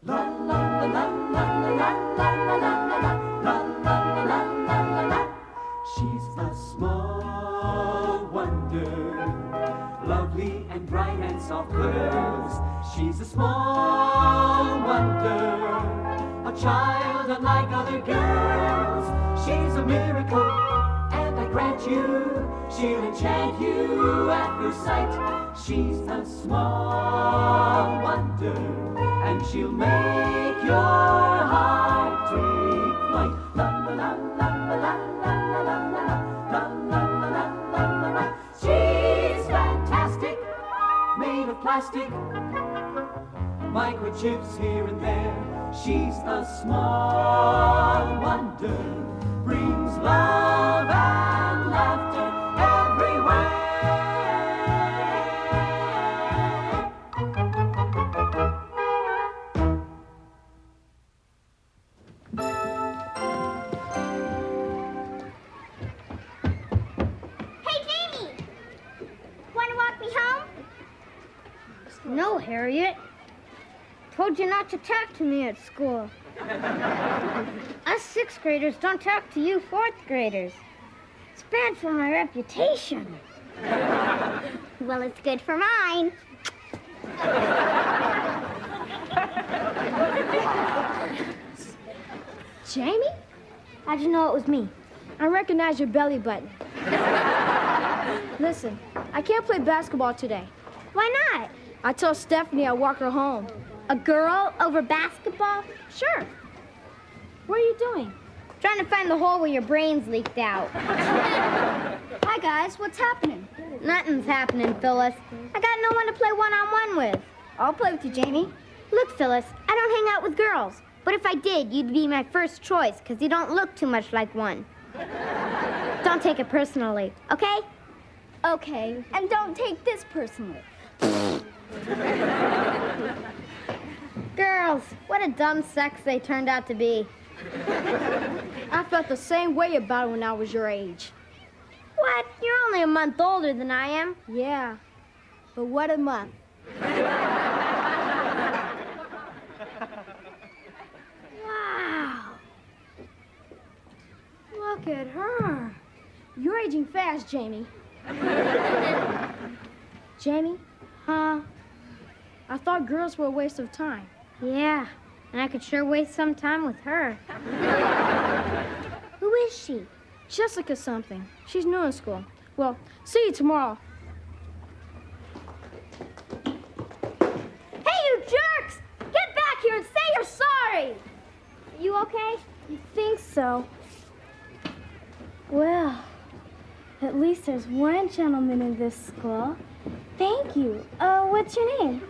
La la la la la la la la la la la la la la la. She's a small wonder, lovely and bright and soft curves. She's a small wonder, a child unlike other girls. She's a miracle, and I grant you, she'll enchant you at first sight. She's a small wonder, and she'll make your heart take flight. La la la la la la la la la la la la la. She's fantastic, made of plastic, microchips here and there. She's a small wonder, brings love and laughter everywhere. Hey, Jamie! Want to walk me home? No, Harriet. Told you not to talk to me at school. Us sixth graders don't talk to you fourth graders. It's bad for my reputation. Well, it's good for mine. Jamie? How'd you know it was me? I recognize your belly button. Listen, I can't play basketball today. Why not? I told Stephanie I'll walk her home. A girl over basketball? Sure. What are you doing? Trying to find the hole where your brains leaked out. Hi, guys. What's happening? Nothing's happening, Phyllis. I got no one to play one-on-one with. I'll play with you, Jamie. Look, Phyllis, I don't hang out with girls. But if I did, you'd be my first choice, because you don't look too much like one. Don't take it personally, okay? Okay, and don't take this personally. Girls, what a dumb sex they turned out to be. I felt the same way about it when I was your age. What? You're only a month older than I am. Yeah, but what a month. Wow. Look at her. You're aging fast, Jamie. Jamie? Huh? I thought girls were a waste of time. Yeah, and I could sure waste some time with her. Who is she? Jessica something. She's new in school. Well, see you tomorrow. Hey, you jerks! Get back here and say you're sorry! You okay? You think so? Well, at least there's one gentleman in this school. Thank you. What's your name?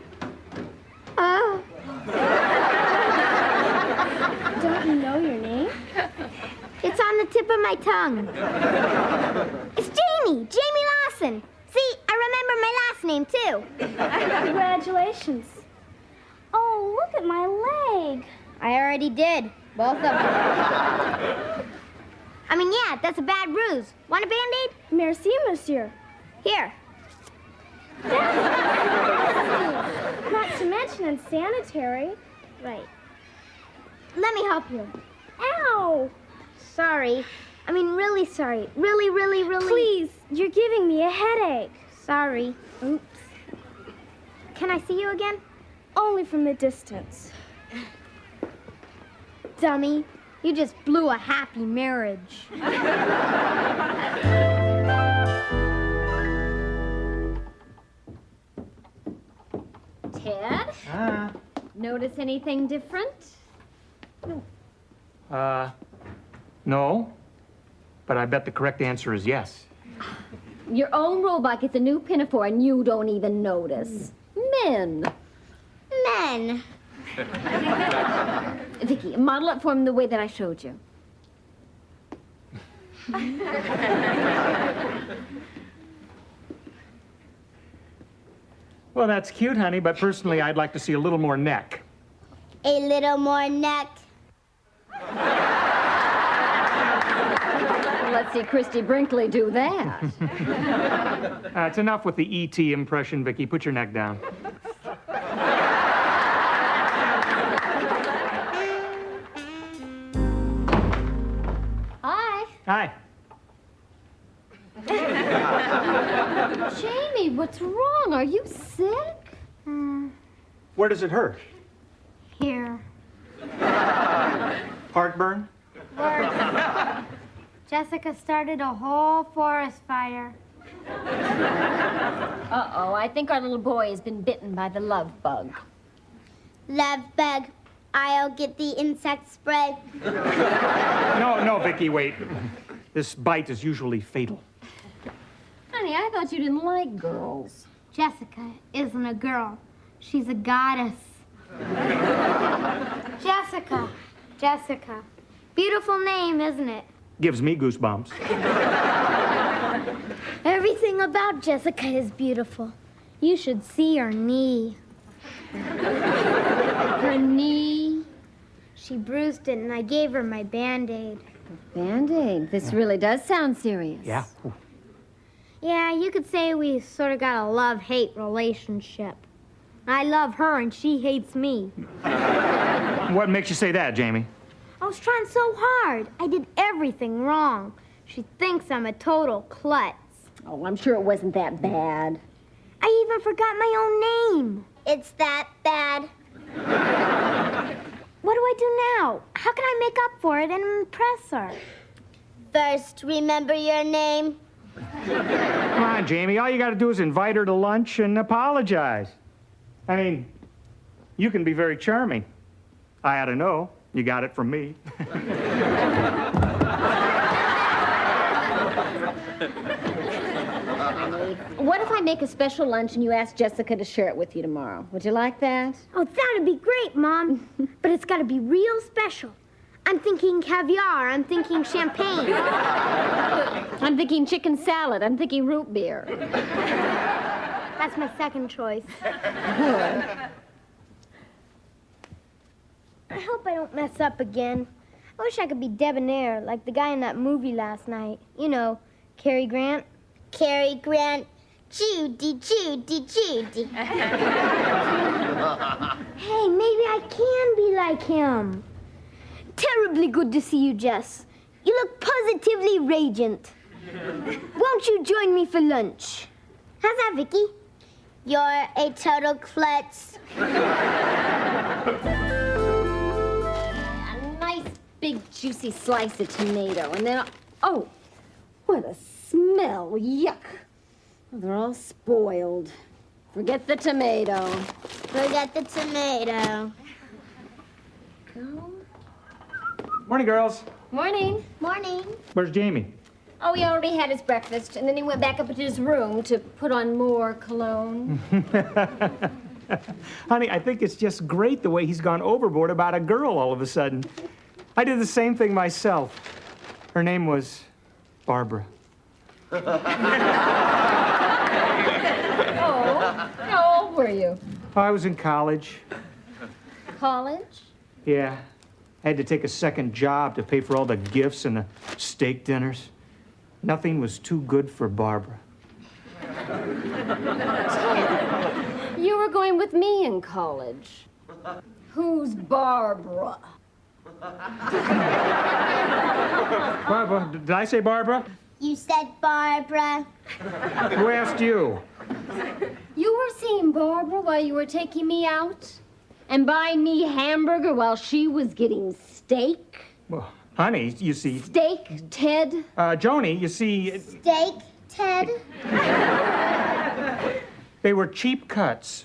Don't you know your name? It's on the tip of my tongue. It's Jamie! Jamie Lawson! See, I remember my last name, too. Congratulations. Oh, look at my leg. I already did. Both of them. I mean, yeah, that's a bad bruise. Want a Band-Aid? Merci, monsieur. Here. Not to mention unsanitary. Right. Let me help you. Ow! Sorry. I mean, really sorry. Really, really, really. Please, you're giving me a headache. Sorry. Oops. Can I see you again? Only from a distance. Dummy. You just blew a happy marriage. Ted? Notice anything different? No. But I bet the correct answer is yes. Your own robot gets a new pinafore and you don't even notice. Men. Men. Vicky, model it for him the way that I showed you. Well, that's cute, honey, but personally, I'd like to see a little more neck. A little more neck. Let's see Christy Brinkley do that. It's enough with the E.T. impression, Vicky. Put your neck down. Where does it hurt? Here. Heartburn? Worse. Jessica started a whole forest fire. Uh-oh, I think our little boy has been bitten by the love bug. Love bug. I'll get the insect spray. No, Vicky, wait. This bite is usually fatal. Honey, I thought you didn't like girls. Jessica isn't a girl. She's a goddess. Jessica. Jessica. Beautiful name, isn't it? Gives me goosebumps. Everything about Jessica is beautiful. You should see her knee. Her knee. She bruised it and I gave her my Band-Aid. Band-Aid. This really does sound serious. Yeah? Yeah, you could say we sort of got a love-hate relationship. I love her and she hates me. What makes you say that, Jamie? I was trying so hard. I did everything wrong. She thinks I'm a total klutz. Oh, I'm sure it wasn't that bad. I even forgot my own name. It's that bad. What do I do now? How can I make up for it and impress her? First, remember your name. Come on, Jamie. All you got to do is invite her to lunch and apologize. I mean, you can be very charming. I ought to know. You got it from me. What if I make a special lunch and you ask Jessica to share it with you tomorrow? Would you like that? Oh, that'd be great, Mom. But it's got to be real special. I'm thinking caviar. I'm thinking champagne. I'm thinking chicken salad. I'm thinking root beer. That's my second choice. I hope I don't mess up again. I wish I could be debonair, like the guy in that movie last night. You know, Cary Grant. Cary Grant. Judy, Judy, Judy. Hey, maybe I can be like him. Terribly good to see you, Jess. You look positively radiant. Won't you join me for lunch? How's that, Vicky? You're a total klutz. A nice big juicy slice of tomato, and then, oh, what a smell! Yuck! Oh, they're all spoiled. Forget the tomato. Forget the tomato. Go. Morning, girls. Morning. Morning. Where's Jamie? Oh, he already had his breakfast, and then he went back up into his room to put on more cologne. Honey, I think it's just great the way he's gone overboard about a girl all of a sudden. I did the same thing myself. Her name was Barbara. Oh, how old were you? I was in college. College? Yeah. I had to take a second job to pay for all the gifts and the steak dinners. Nothing was too good for Barbara. You were going with me in college. Who's Barbara? Barbara, did I say Barbara? You said Barbara. Who asked you? You were seeing Barbara while you were taking me out? And buying me hamburger while she was getting steak? Well, honey, you see... Steak, Ted? Joni, you see... Steak, Ted. They were cheap cuts.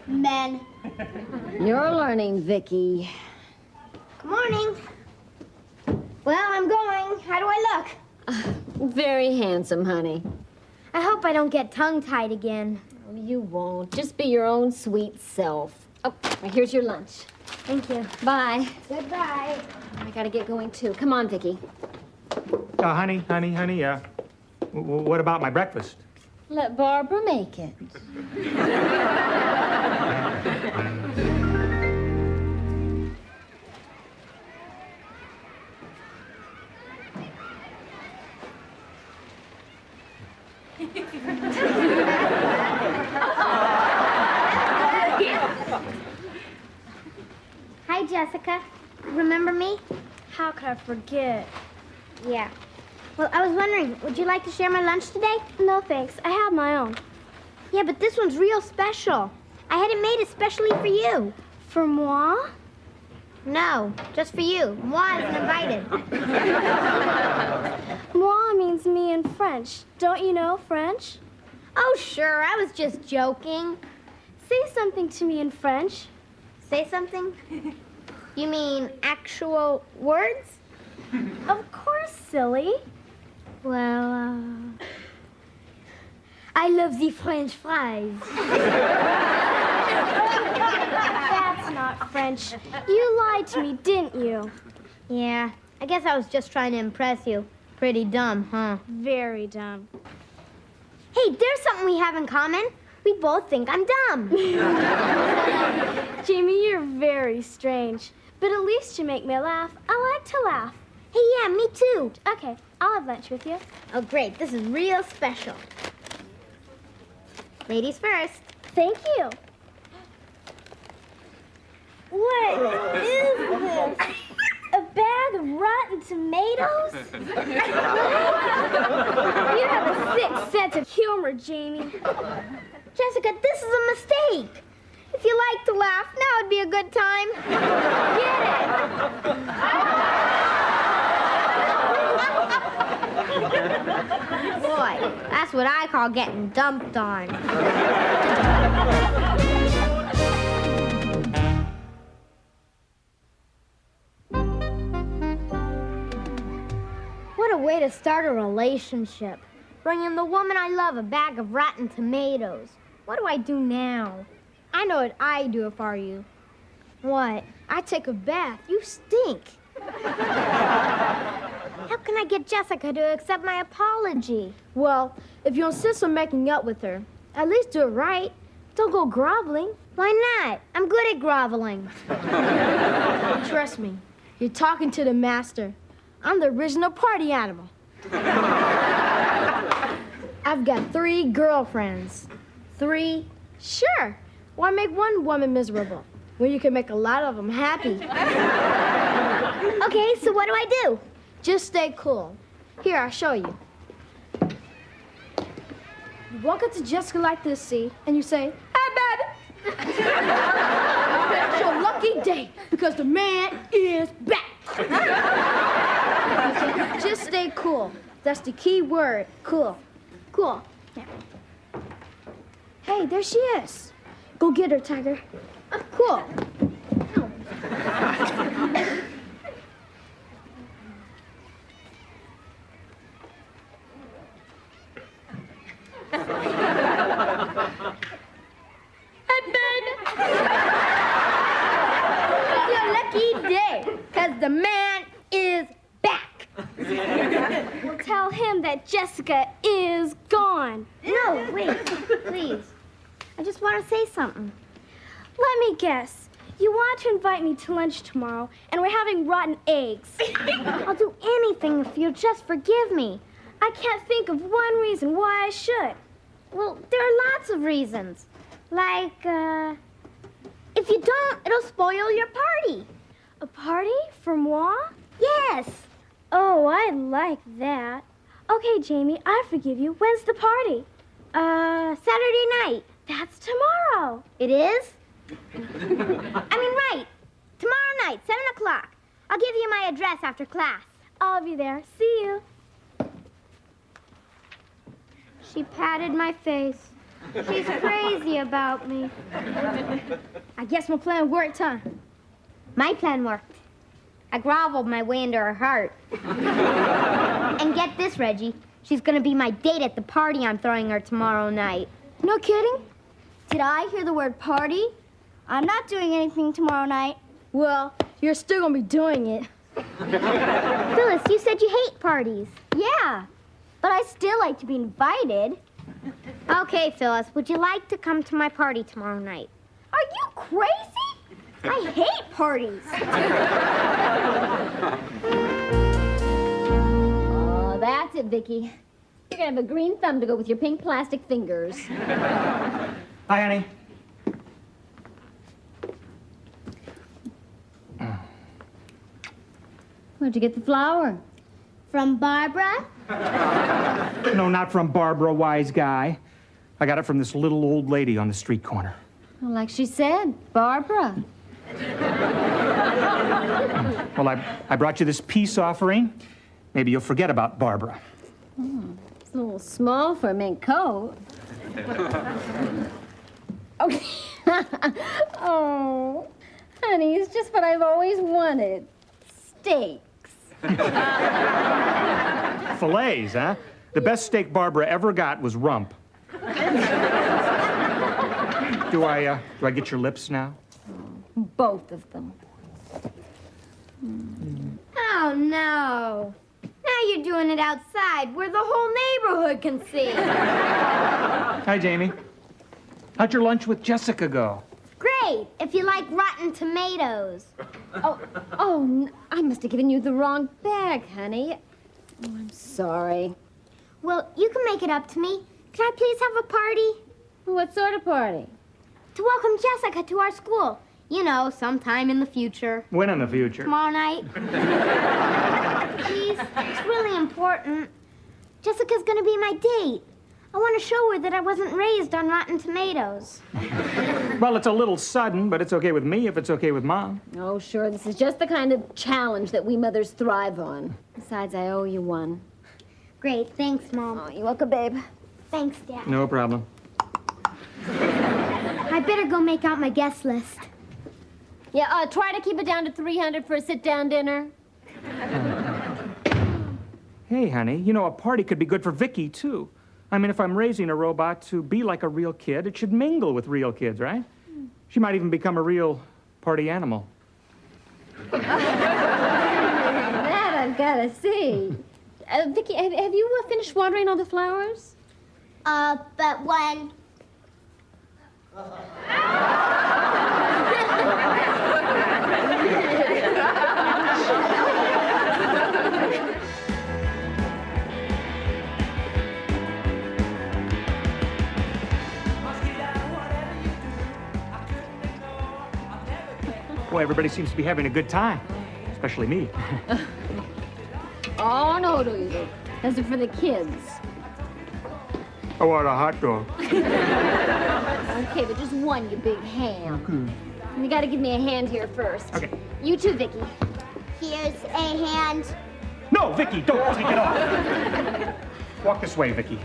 Men. You're learning, Vicky. Good morning. Well, I'm going. How do I look? Very handsome, honey. I hope I don't get tongue-tied again. Oh, you won't. Just be your own sweet self. Oh, here's your lunch. Thank you. Bye. Goodbye. I gotta get going, too. Come on, Vicky. Honey, what about my breakfast? Let Barbara make it. Hi, Jessica. Remember me? How could I forget? Yeah. Well, I was wondering, would you like to share my lunch today? No, thanks. I have my own. Yeah, but this one's real special. I had it made especially for you. For moi? No, just for you. Moi isn't invited. Moi means me in French. Don't you know French? Oh, sure, I was just joking. Say something to me in French. Say something? You mean actual words? Of course, silly. Well, I love the French fries. That's not French. You lied to me, didn't you? Yeah, I guess I was just trying to impress you. Pretty dumb, huh? Very dumb. Hey, there's something we have in common. We both think I'm dumb. Jamie, you're very strange. But at least you make me laugh. I like to laugh. Hey, yeah, me too. Okay, I'll have lunch with you. Oh, great. This is real special. Ladies first. Thank you. What is this? A bag of rotten tomatoes? You have a sick sense of humor, Jamie. Jessica, this is a mistake. If you like to laugh, now would be a good time. Get it? Boy, that's what I call getting dumped on. What a way to start a relationship. Bringing the woman I love a bag of rotten tomatoes. What do I do now? I know what I'd do if I were you. What? I'd take a bath. You stink. How can I get Jessica to accept my apology? Well, if you insist on making up with her, at least do it right. Don't go groveling. Why not? I'm good at groveling. Trust me, you're talking to the master. I'm the original party animal. I've got 3 girlfriends. 3? Sure. Why make one woman miserable when you can make a lot of them happy? Okay, so what do I do? Just stay cool. Here, I'll show you. You walk up to Jessica like this, see, and you say, "Hey, baby." It's your lucky day because the man is back. Just stay cool. That's the key word, cool. Cool. Yeah. Hey, there she is. Go get her, Tiger. Cool. Hey, baby. It's your lucky day, because the man is back. Tell him that Jessica is gone. No, wait, please. I just want to say something. Let me guess. You want to invite me to lunch tomorrow, and we're having rotten eggs. I'll do anything if you just forgive me. I can't think of one reason why I should. Well, there are lots of reasons. Like, if you don't, it'll spoil your party. A party for moi? Yes. Oh, I like that. Okay, Jamie, I forgive you. When's the party? Saturday night. That's tomorrow. It is? Right. Tomorrow night, 7 o'clock. I'll give you my address after class. I'll be there. See you. She patted my face. She's crazy about me. I guess my plan worked, huh? My plan worked. I groveled my way into her heart. And get this, Reggie. She's gonna be my date at the party I'm throwing her tomorrow night. No kidding? Did I hear the word party? I'm not doing anything tomorrow night. Well, you're still gonna be doing it. Phyllis, you said you hate parties. Yeah, but I still like to be invited. Okay, Phyllis, would you like to come to my party tomorrow night? Are you crazy? I hate parties. Oh, that's it, Vicky. You're gonna have a green thumb to go with your pink plastic fingers. Hi, honey. Where'd you get the flour? From Barbara? No, not from Barbara, wise guy. I got it from this little old lady on the street corner. Well, like she said, Barbara. Well, I brought you this peace offering. Maybe you'll forget about Barbara. It's a little small for a mink coat. Okay. Oh, honey, it's just what I've always wanted. Steaks. Fillets, huh? The best steak Barbara ever got was rump. Do I get your lips now? Both of them. Oh, no. Now you're doing it outside where the whole neighborhood can see. Hi, Jamie. How'd your lunch with Jessica go? Great, if you like rotten tomatoes. I must have given you the wrong bag, honey. Oh, I'm sorry. Well, you can make it up to me. Can I please have a party? What sort of party? To welcome Jessica to our school. You know, sometime in the future. When in the future? Tomorrow night. Please, it's really important. Jessica's gonna be my date. I want to show her that I wasn't raised on rotten tomatoes. Well, it's a little sudden, but it's okay with me if it's okay with Mom. Oh, sure. This is just the kind of challenge that we mothers thrive on. Besides, I owe you one. Great, thanks, Mom. Oh, you're welcome, babe. Thanks, Dad. No problem. I better go make out my guest list. Yeah, try to keep it down to 300 for a sit-down dinner. Hey, honey, you know, a party could be good for Vicky, too. I mean, if I'm raising a robot to be like a real kid, it should mingle with real kids, right? She might even become a real party animal. That I've got to see. Vicky, have you finished watering all the flowers? But when... Boy, everybody seems to be having a good time, especially me. Oh, no, Louise. Those are for the kids. I want a hot dog. Okay, but just one, you big ham. Okay. You gotta give me a hand here first. Okay. You too, Vicky. Here's a hand. No, Vicky, don't take it off. Walk this way, Vicky.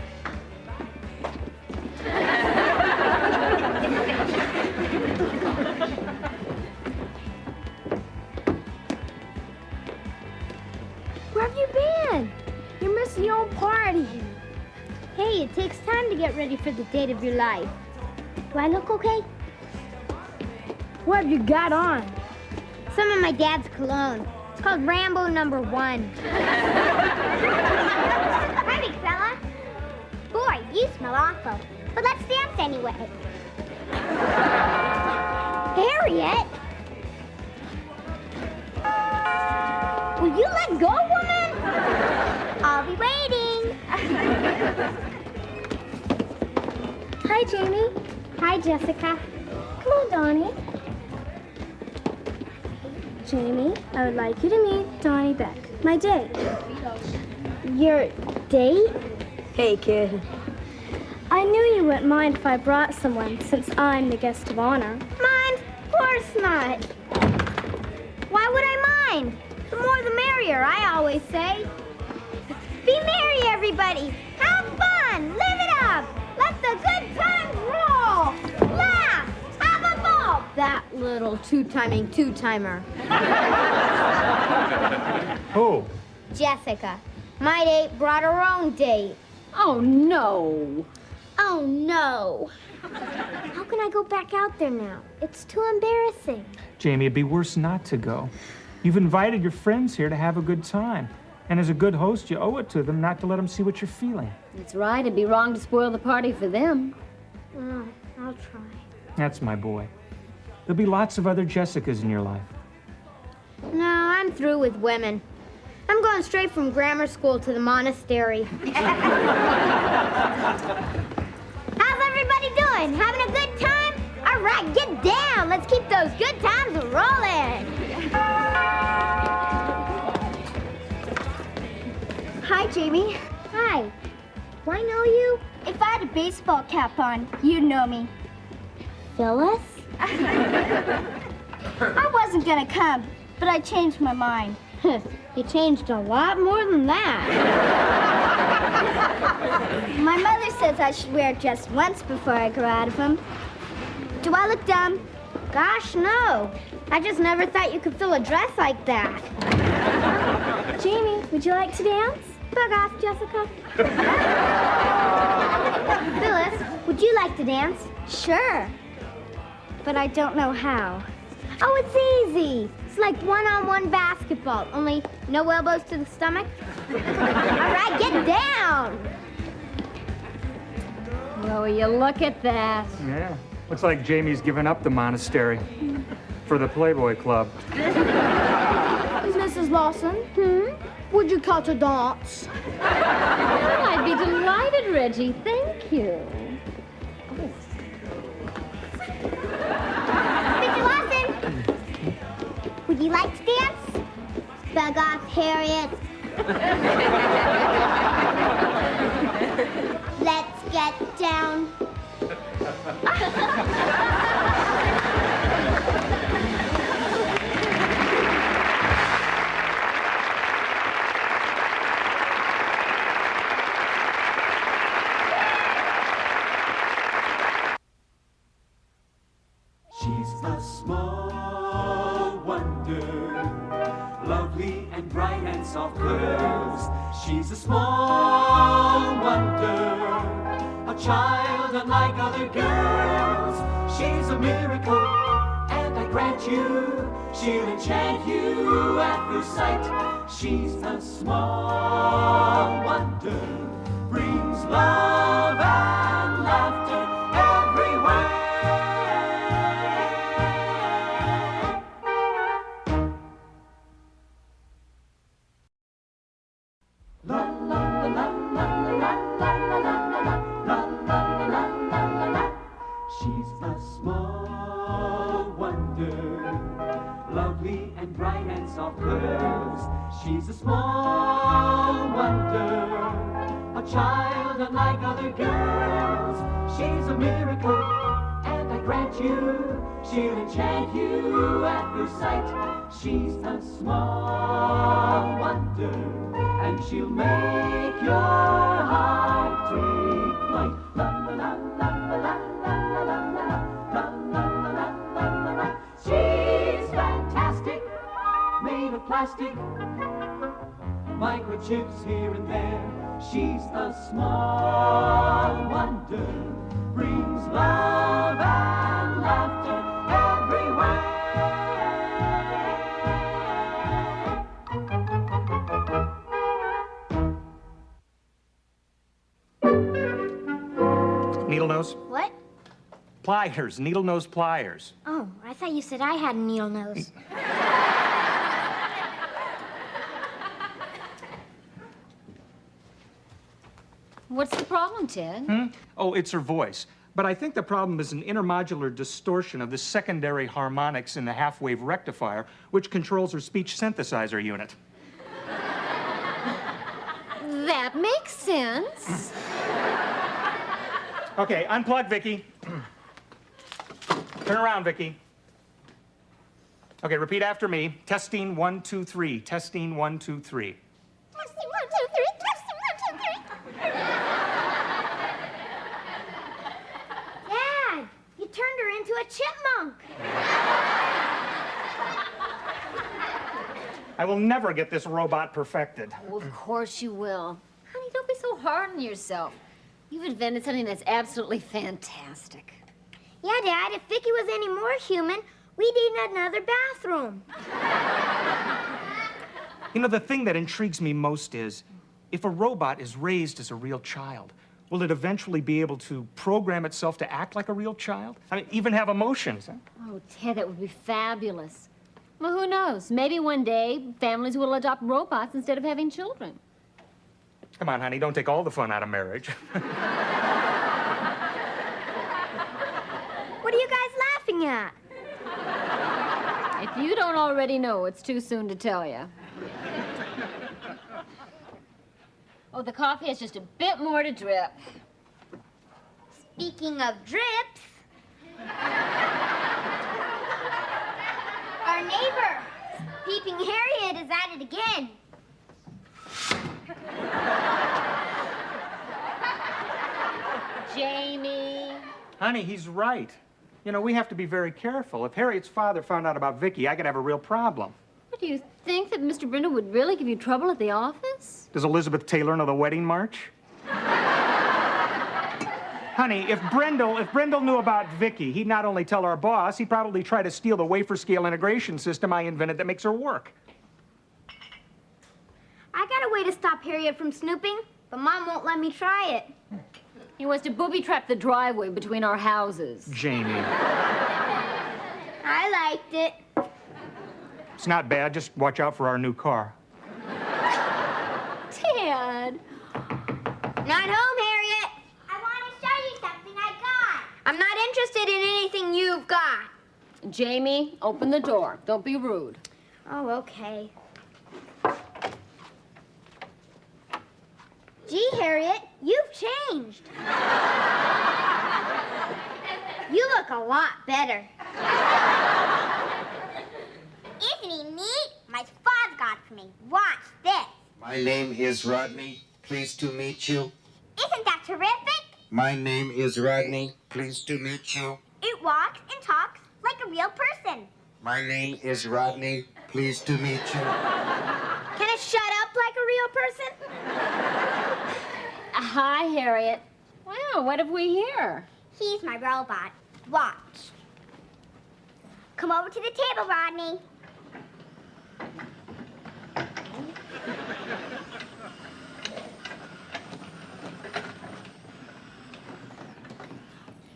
Where have you been? You're missing your own party. Hey, it takes time to get ready for the date of your life. Do I look okay? What have you got on? Some of my dad's cologne. It's called Rambo No. 1. Hi, big fella. Boy, you smell awful. But let's dance anyway. Harriet? Will you let go, woman? I'll be waiting. Hi, Jamie. Hi, Jessica. Come on, Donnie. Jamie, I would like you to meet Donnie Beck, my date. Your date? Hey, kid. I knew you wouldn't mind if I brought someone, since I'm the guest of honor. Mind? Of course not. Why would I mind? The more the merrier, I always say. Be merry, everybody. Have fun. Live it up. Let the good times roll. Laugh. Have a ball. That little two-timer. Who? Jessica. My date brought her own date. Oh, no. Oh, no. How can I go back out there now? It's too embarrassing. Jamie, it'd be worse not to go. You've invited your friends here to have a good time. And as a good host, you owe it to them not to let them see what you're feeling. That's right. It'd be wrong to spoil the party for them. Oh, I'll try. That's my boy. There'll be lots of other Jessicas in your life. No, I'm through with women. I'm going straight from grammar school to the monastery. How's everybody doing? Having a good time? All right, get down. Let's keep those good times rolling. Hi, Jamie. Hi. Do I know you? If I had a baseball cap on, you'd know me. Phyllis? I wasn't gonna come, but I changed my mind. You changed a lot more than that. My mother says I should wear it just once before I grow out of them. Do I look dumb? Gosh, no. I just never thought you could fill a dress like that. Jamie, would you like to dance? Bug off, Jessica. Phyllis, would you like to dance? Sure. But I don't know how. Oh, it's easy. It's like one-on-one basketball, only no elbows to the stomach. All right, get down. Oh, you look at that. Yeah. Looks like Jamie's given up the monastery for the Playboy Club. Mrs. Lawson, would you cut a dance? Well, I'd be delighted, Reggie. Thank you. Mr. Lawson, would you like to dance? Bug off, Harriet. Let's get down. She's a small wonder, lovely and bright and soft curves. She's a small wonder, a child unlike other girls. She's a miracle, and I grant you, she'll enchant you at first sight. She's a small wonder, brings love and laughter everywhere. She's a small wonder, lovely and bright and soft curves. She's a small wonder, a child unlike other girls. She's a miracle, and I grant you, she'll enchant you at first sight. She's a small wonder, and she'll make your heart take flight. La la la la la la la la la la la la. She's fantastic, made of plastic, microchips here and there. She's a small wonder, brings love and laughter everywhere. Needle nose? What? Pliers, needle nose pliers. Oh, I thought you said I had a needle nose. What's the problem, Ted? Oh, it's her voice. But I think the problem is an intermodular distortion of the secondary harmonics in the half-wave rectifier, which controls her speech synthesizer unit. That makes sense. Okay, unplug, Vicky. Turn around, Vicky. Okay, repeat after me. Testing 1, 2, 3. Testing 1, 2, 3. Testing 1, 2, 3. Testing 1, 2, 3. Dad, you turned her into a chipmunk. I will never get this robot perfected. Oh, of course you will. Honey, don't be so hard on yourself. You've invented something that's absolutely fantastic. Yeah, Dad, if Vicky was any more human, we'd need another bathroom. You know, the thing that intrigues me most is, if a robot is raised as a real child, will it eventually be able to program itself to act like a real child? I mean, even have emotions, huh? Oh, Ted, that would be fabulous. Well, who knows? Maybe one day families will adopt robots instead of having children. Come on, honey, don't take all the fun out of marriage. What are you guys laughing at? If you don't already know, it's too soon to tell you. Oh, the coffee has just a bit more to drip. Speaking of drips, Our neighbor, Peeping Harriet, is at it again. Jamie. Honey, he's right. You know, we have to be very careful. If Harriet's father found out about Vicky, I could have a real problem. What, do you think that Mr. Brindle would really give you trouble at the office? Does Elizabeth Taylor know the wedding march? Honey, if Brindle knew about Vicky, he'd not only tell our boss, he'd probably try to steal the wafer scale integration system I invented that makes her work. I got a way to stop Harriet from snooping, but Mom won't let me try it. He wants to booby-trap the driveway between our houses. Jamie. I liked it. It's not bad. Just watch out for our new car. Dad. Not home, Harriet. I want to show you something I got. I'm not interested in anything you've got. Jamie, open the door. Don't be rude. Oh, okay. Gee, Harriet, you've changed. You look a lot better. Isn't he neat? My father got it for me. Watch this. My name is Rodney. Pleased to meet you. Isn't that terrific? My name is Rodney. Pleased to meet you. It walks and talks like a real person. My name is Rodney. Pleased to meet you. Can it shut up like a real person? Hi, Harriet. Wow, what have we here? He's my robot. Watch. Come over to the table, Rodney.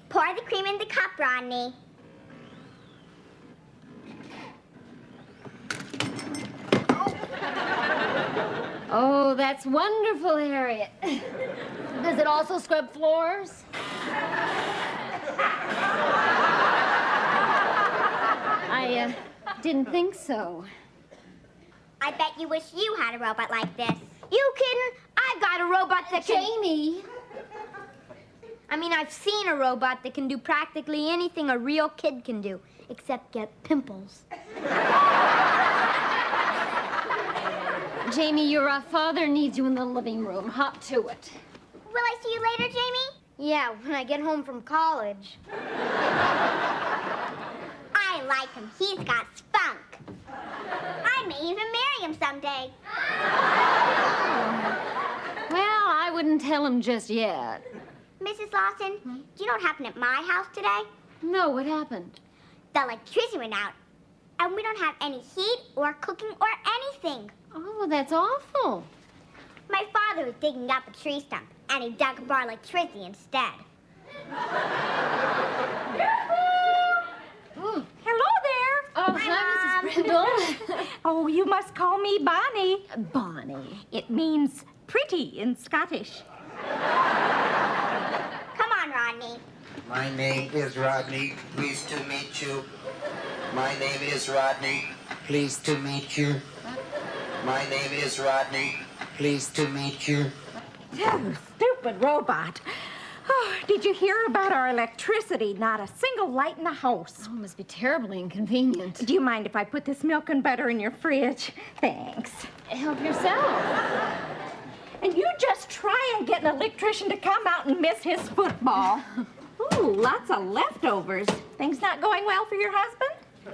Pour the cream in the cup, Rodney. Oh, that's wonderful, Harriet. Does it also scrub floors? I didn't think so. I bet you wish you had a robot like this. You kidding? I've got a robot that can... Jamie! I've seen a robot that can do practically anything a real kid can do, except get pimples. Jamie, your father needs you in the living room. Hop to it. Will I see you later, Jamie? Yeah, when I get home from college. I like him. He's got spunk. I may even marry him someday. Well, I wouldn't tell him just yet. Mrs. Lawson, do you know what happened at my house today? No, what happened? The electricity went out, and we don't have any heat or cooking or anything. Oh, that's awful. My father was digging up a tree stump, and he dug up our electricity instead. Hello there. Oh, hi, Mrs. Brindle. Oh, you must call me Bonnie. Bonnie. It means pretty in Scottish. Come on, Rodney. My name is Rodney. Pleased to meet you. My name is Rodney. Pleased to meet you. My name is Rodney. Pleased to meet you. Oh, stupid robot. Oh, did you hear about our electricity? Not a single light in the house. Oh, it must be terribly inconvenient. Do you mind if I put this milk and butter in your fridge? Thanks. Help yourself. And you just try and get an electrician to come out and miss his football. Ooh, lots of leftovers. Things not going well for your husband?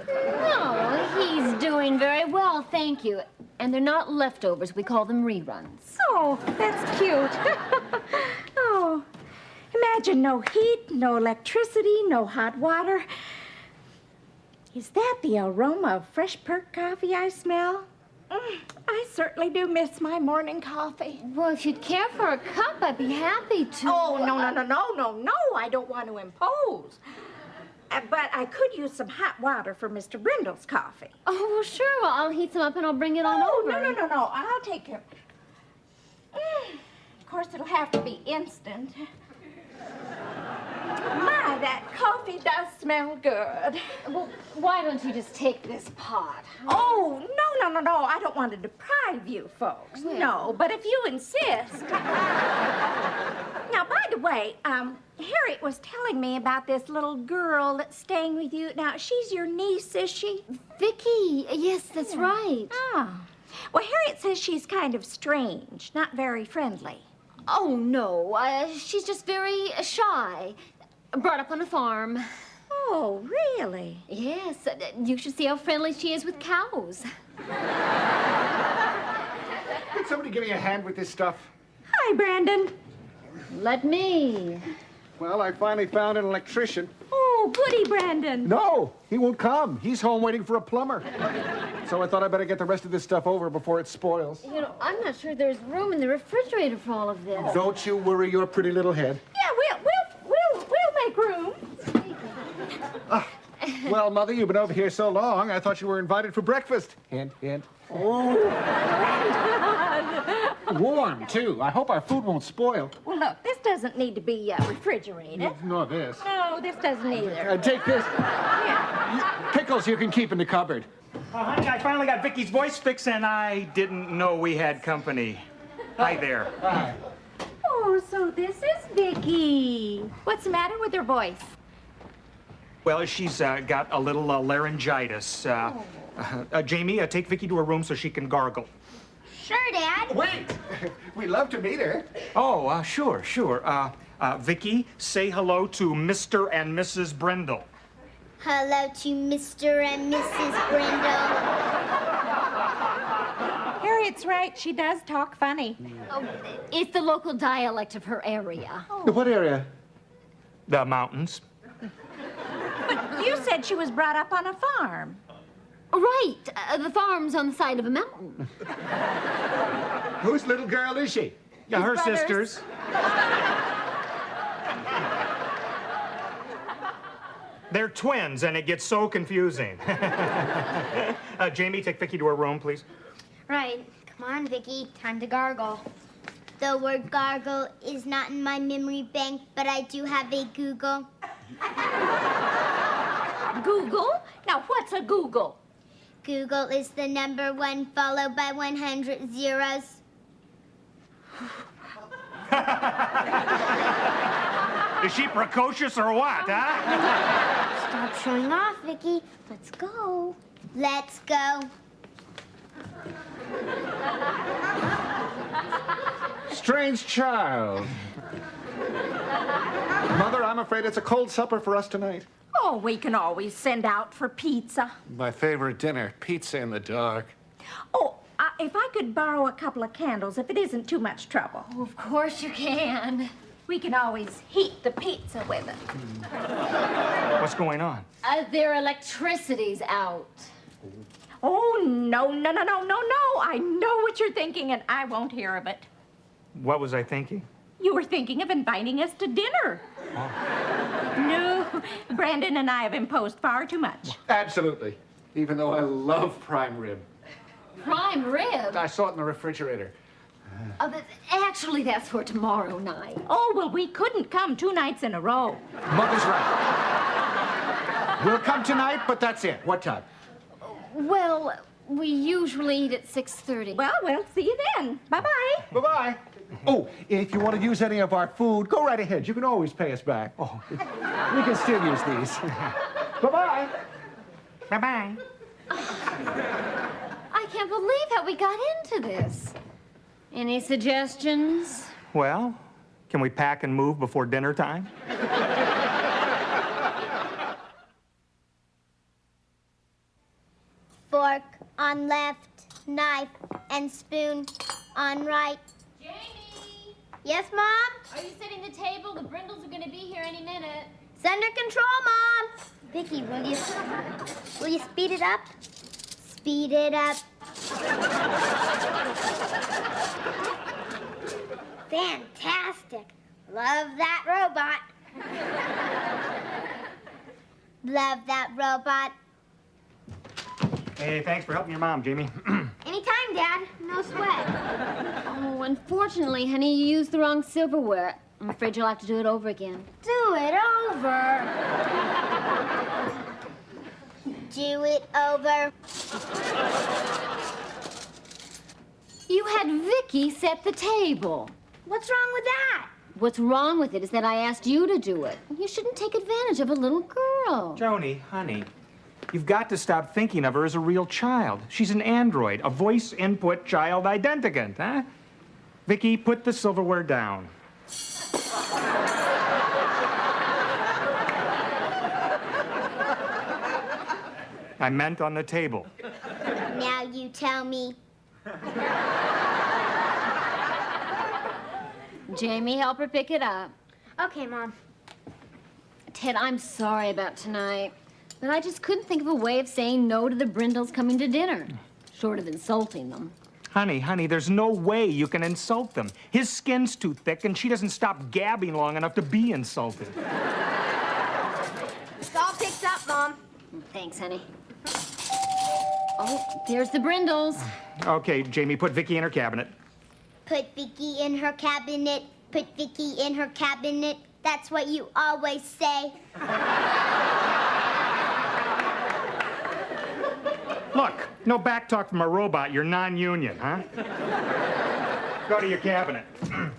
No, he's doing very well, thank you. And they're not leftovers. We call them reruns. Oh, that's cute. Oh, imagine no heat, no electricity, no hot water. Is that the aroma of fresh perk coffee I smell? I certainly do miss my morning coffee. Well, if you'd care for a cup, I'd be happy to. Oh, no. I don't want to impose. But I could use some hot water for Mr. Brindle's coffee. Oh, well, sure. Well, I'll heat some up and I'll bring it on over. No. I'll take care. Of course, it'll have to be instant. My, that coffee does smell good. Well, why don't you just take this pot? Oh, no. I don't want to deprive you folks. No, but if you insist. Now, by the way, Harriet was telling me about this little girl that's staying with you. Now, she's your niece, is she? Vicky, yes, that's right. Oh. Well, Harriet says she's kind of strange, not very friendly. Oh, no, she's just very shy. Brought up on a farm. Oh, really? Yes, you should see how friendly she is with cows. Could somebody give me a hand with this stuff? Hi, Brandon. Let me. Well, I finally found an electrician. Oh, goody, Brandon. No, he won't come. He's home waiting for a plumber. So I thought I'd better get the rest of this stuff over before it spoils. You know, I'm not sure there's room in the refrigerator for all of this. Don't you worry your pretty little head. Yeah, we'll make room. Well, Mother, you've been over here so long, I thought you were invited for breakfast. Hint, hint. Oh. Warm, too. I hope our food won't spoil. Well, look, this doesn't need to be refrigerated. Nor this. No, this doesn't either. Take this. Yeah. Pickles you can keep in the cupboard. Honey, I finally got Vicky's voice fixed, and I didn't know we had company. Hi there. Hi. Oh, so this is Vicky. What's the matter with her voice? Well, she's got a little laryngitis. Jamie, take Vicky to her room so she can gargle. Sure, Dad. Wait! We'd love to meet her. Oh, sure. Vicky, say hello to Mr. and Mrs. Brindle. Hello to Mr. and Mrs. Brindle. Harriet's right. She does talk funny. Oh, it's the local dialect of her area. What area? The mountains. But you said she was brought up on a farm. Right, the farm's on the side of a mountain. Whose little girl is she? Yeah, her brothers. sisters. They're twins, and it gets so confusing. Jamie, take Vicky to her room, please. Right. Come on, Vicky. Time to gargle. The word gargle is not in my memory bank, but I do have a Google. Google? Now, what's a Google? Google is the number 1 followed by 100 zeros. Is she precocious or what, huh? Stop showing off, Vicky. Let's go. Let's go. Strange child. Mother, I'm afraid it's a cold supper for us tonight. Oh, we can always send out for pizza. My favorite dinner, pizza in the dark. Oh, if I could borrow a couple of candles, if it isn't too much trouble. Oh, of course you can. We can always heat the pizza with it. What's going on? Their electricity's out. Oh, no. I know what you're thinking, and I won't hear of it. What was I thinking? You were thinking of inviting us to dinner. No, Brandon and I have imposed far too much. Absolutely. Even though I love prime rib. Prime rib? I saw it in the refrigerator. Actually, that's for tomorrow night. Oh, well, we couldn't come 2 nights in a row. Mother's right. We'll come tonight, but that's it. What time? Well, we usually eat at 6:30. Well, we'll see you then. Bye-bye. Bye-bye. Oh, if you want to use any of our food, go right ahead. You can always pay us back. Oh, we can still use these. Bye-bye. Bye-bye. I can't believe how we got into this. Any suggestions? Well, can we pack and move before dinner time? Fork on left, knife and spoon on right. Jamie! Yes, Mom? Are you setting the table? The Brindles are going to be here any minute. It's under control, Mom. Vicky, will you speed it up? Speed it up. Fantastic. Love that robot. Love that robot. Hey, thanks for helping your mom, Jamie. Anytime, Dad. No sweat. Oh, unfortunately, honey, you used the wrong silverware. I'm afraid you'll have to do it over again. Do it over. Do it over. You had Vicky set the table. What's wrong with that? What's wrong with it is that I asked you to do it. You shouldn't take advantage of a little girl. Joni, honey, you've got to stop thinking of her as a real child. She's an android, a voice input child identicant, huh? Vicky, put the silverware down. I meant on the table. Now you tell me. Jamie, help her pick it up. Okay, Mom. Ted, I'm sorry about tonight, but I just couldn't think of a way of saying no to the Brindles coming to dinner, short of insulting them. Honey, there's no way you can insult them. His skin's too thick, and she doesn't stop gabbing long enough to be insulted. It's all picked up, Mom. Thanks, honey. Oh, there's the Brindles. Okay, Jamie, put Vicky in her cabinet. Put Vicky in her cabinet. Put Vicky in her cabinet. That's what you always say. Look, no back talk from a robot. You're non-union, huh? Go to your cabinet. Come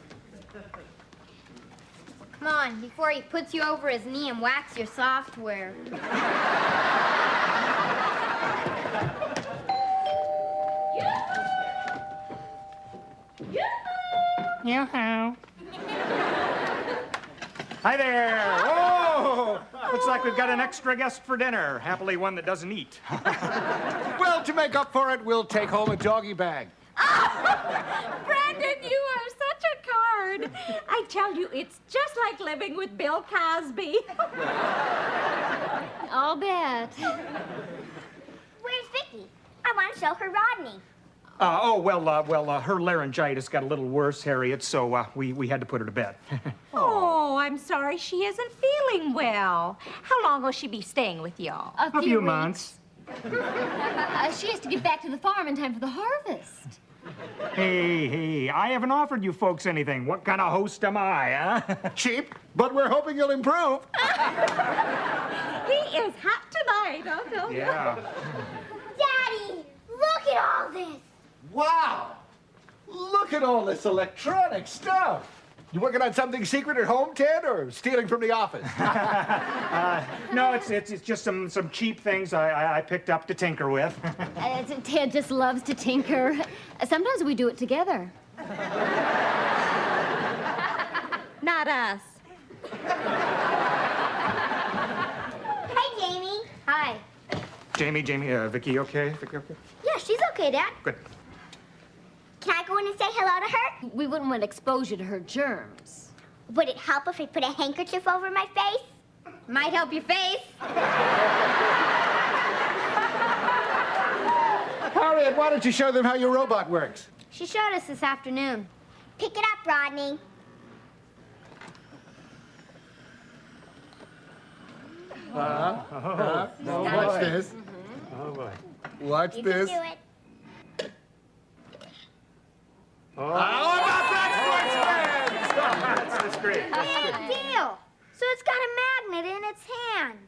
on, before he puts you over his knee and whacks your software. Yoo-hoo. Hi there. Whoa! Looks like we've got an extra guest for dinner. Happily one that doesn't eat. Well, to make up for it, we'll take home a doggy bag. Brandon, you are such a card. I tell you, it's just like living with Bill Cosby. I'll bet. Where's Vicky? I want to show her Rodney. Her laryngitis got a little worse, Harriet, so we had to put her to bed. Oh, I'm sorry she isn't feeling well. How long will she be staying with y'all? A few weeks. months. She has to get back to the farm in time for the harvest. Hey, I haven't offered you folks anything. What kind of host am I, huh? Cheap, but we're hoping you'll improve. He is hot tonight, I'll tell you. Yeah. Daddy, look at all this. Wow! Look at all this electronic stuff. You working on something secret at home, Ted, or stealing from the office? No, it's just some cheap things I picked up to tinker with. Ted just loves to tinker. Sometimes we do it together. Not us. Hi, Jamie. Hi. Jamie, Vicky okay? Vicky okay? Yeah, she's okay, Dad. Good. Can I go in and say hello to her? We wouldn't want to expose you to her germs. Would it help if I put a handkerchief over my face? Might help your face. Harriet, why don't you show them how your robot works? She showed us this afternoon. Pick it up, Rodney. Watch this. Oh, boy. Watch You this. can do it. How about that, That's great. Big deal. So it's got a magnet in its hand.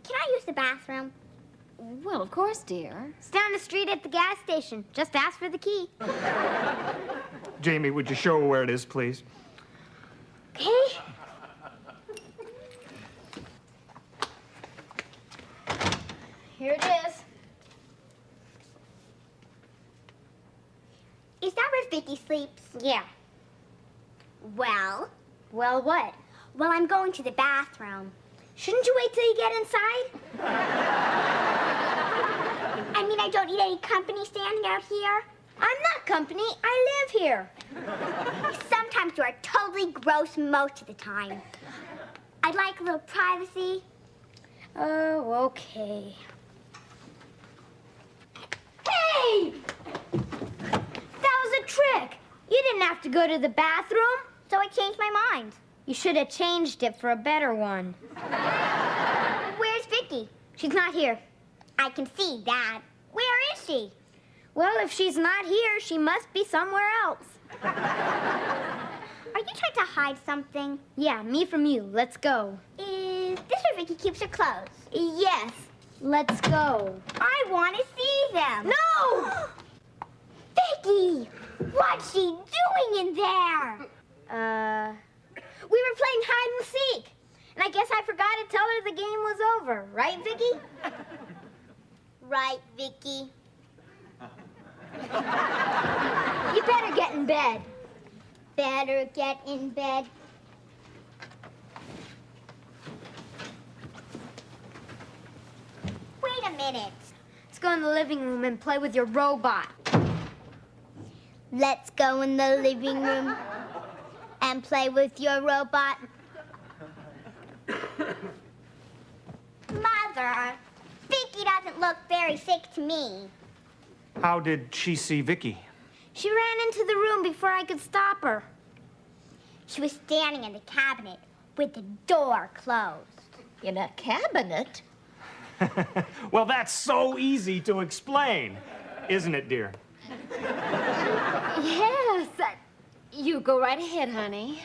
Can I use the bathroom? Well, of course, dear. It's down the street at the gas station. Just ask for the key. Jamie, would you show her where it is, please? Okay. Here it is. Is that where Vicky sleeps? Yeah. Well, Well, what? well, I'm going to the bathroom. Shouldn't you wait till you get inside? I mean, I don't need any company standing out here. I'm not company. I live here. Sometimes you are totally gross most of the time. I'd like a little privacy. Oh, okay. Hey! That was a trick. You didn't have to go to the bathroom. So I changed my mind. You should have changed it for a better one. Where's Vicky? She's not here. I can see that. Where is she? Well, if she's not here, she must be somewhere else. Are you trying to hide something? Yeah, me from you. Let's go. Is this where Vicky keeps her clothes? Yes. Let's go. I want to see them. No! Vicky! What's she doing in there? We were playing hide and seek. And I guess I forgot to tell her the game was over. Right, Vicky? Right, Vicky. You better get in bed. Better get in bed. Wait a minute. Let's go in the living room and play with your robot. Let's go in the living room and play with your robot. Mother, Vicky doesn't look very sick to me. How did she see Vicky? She ran into the room before I could stop her. She was standing in the cabinet with the door closed. In a cabinet? Well, that's so easy to explain, isn't it, dear? Yes. You go right ahead, honey.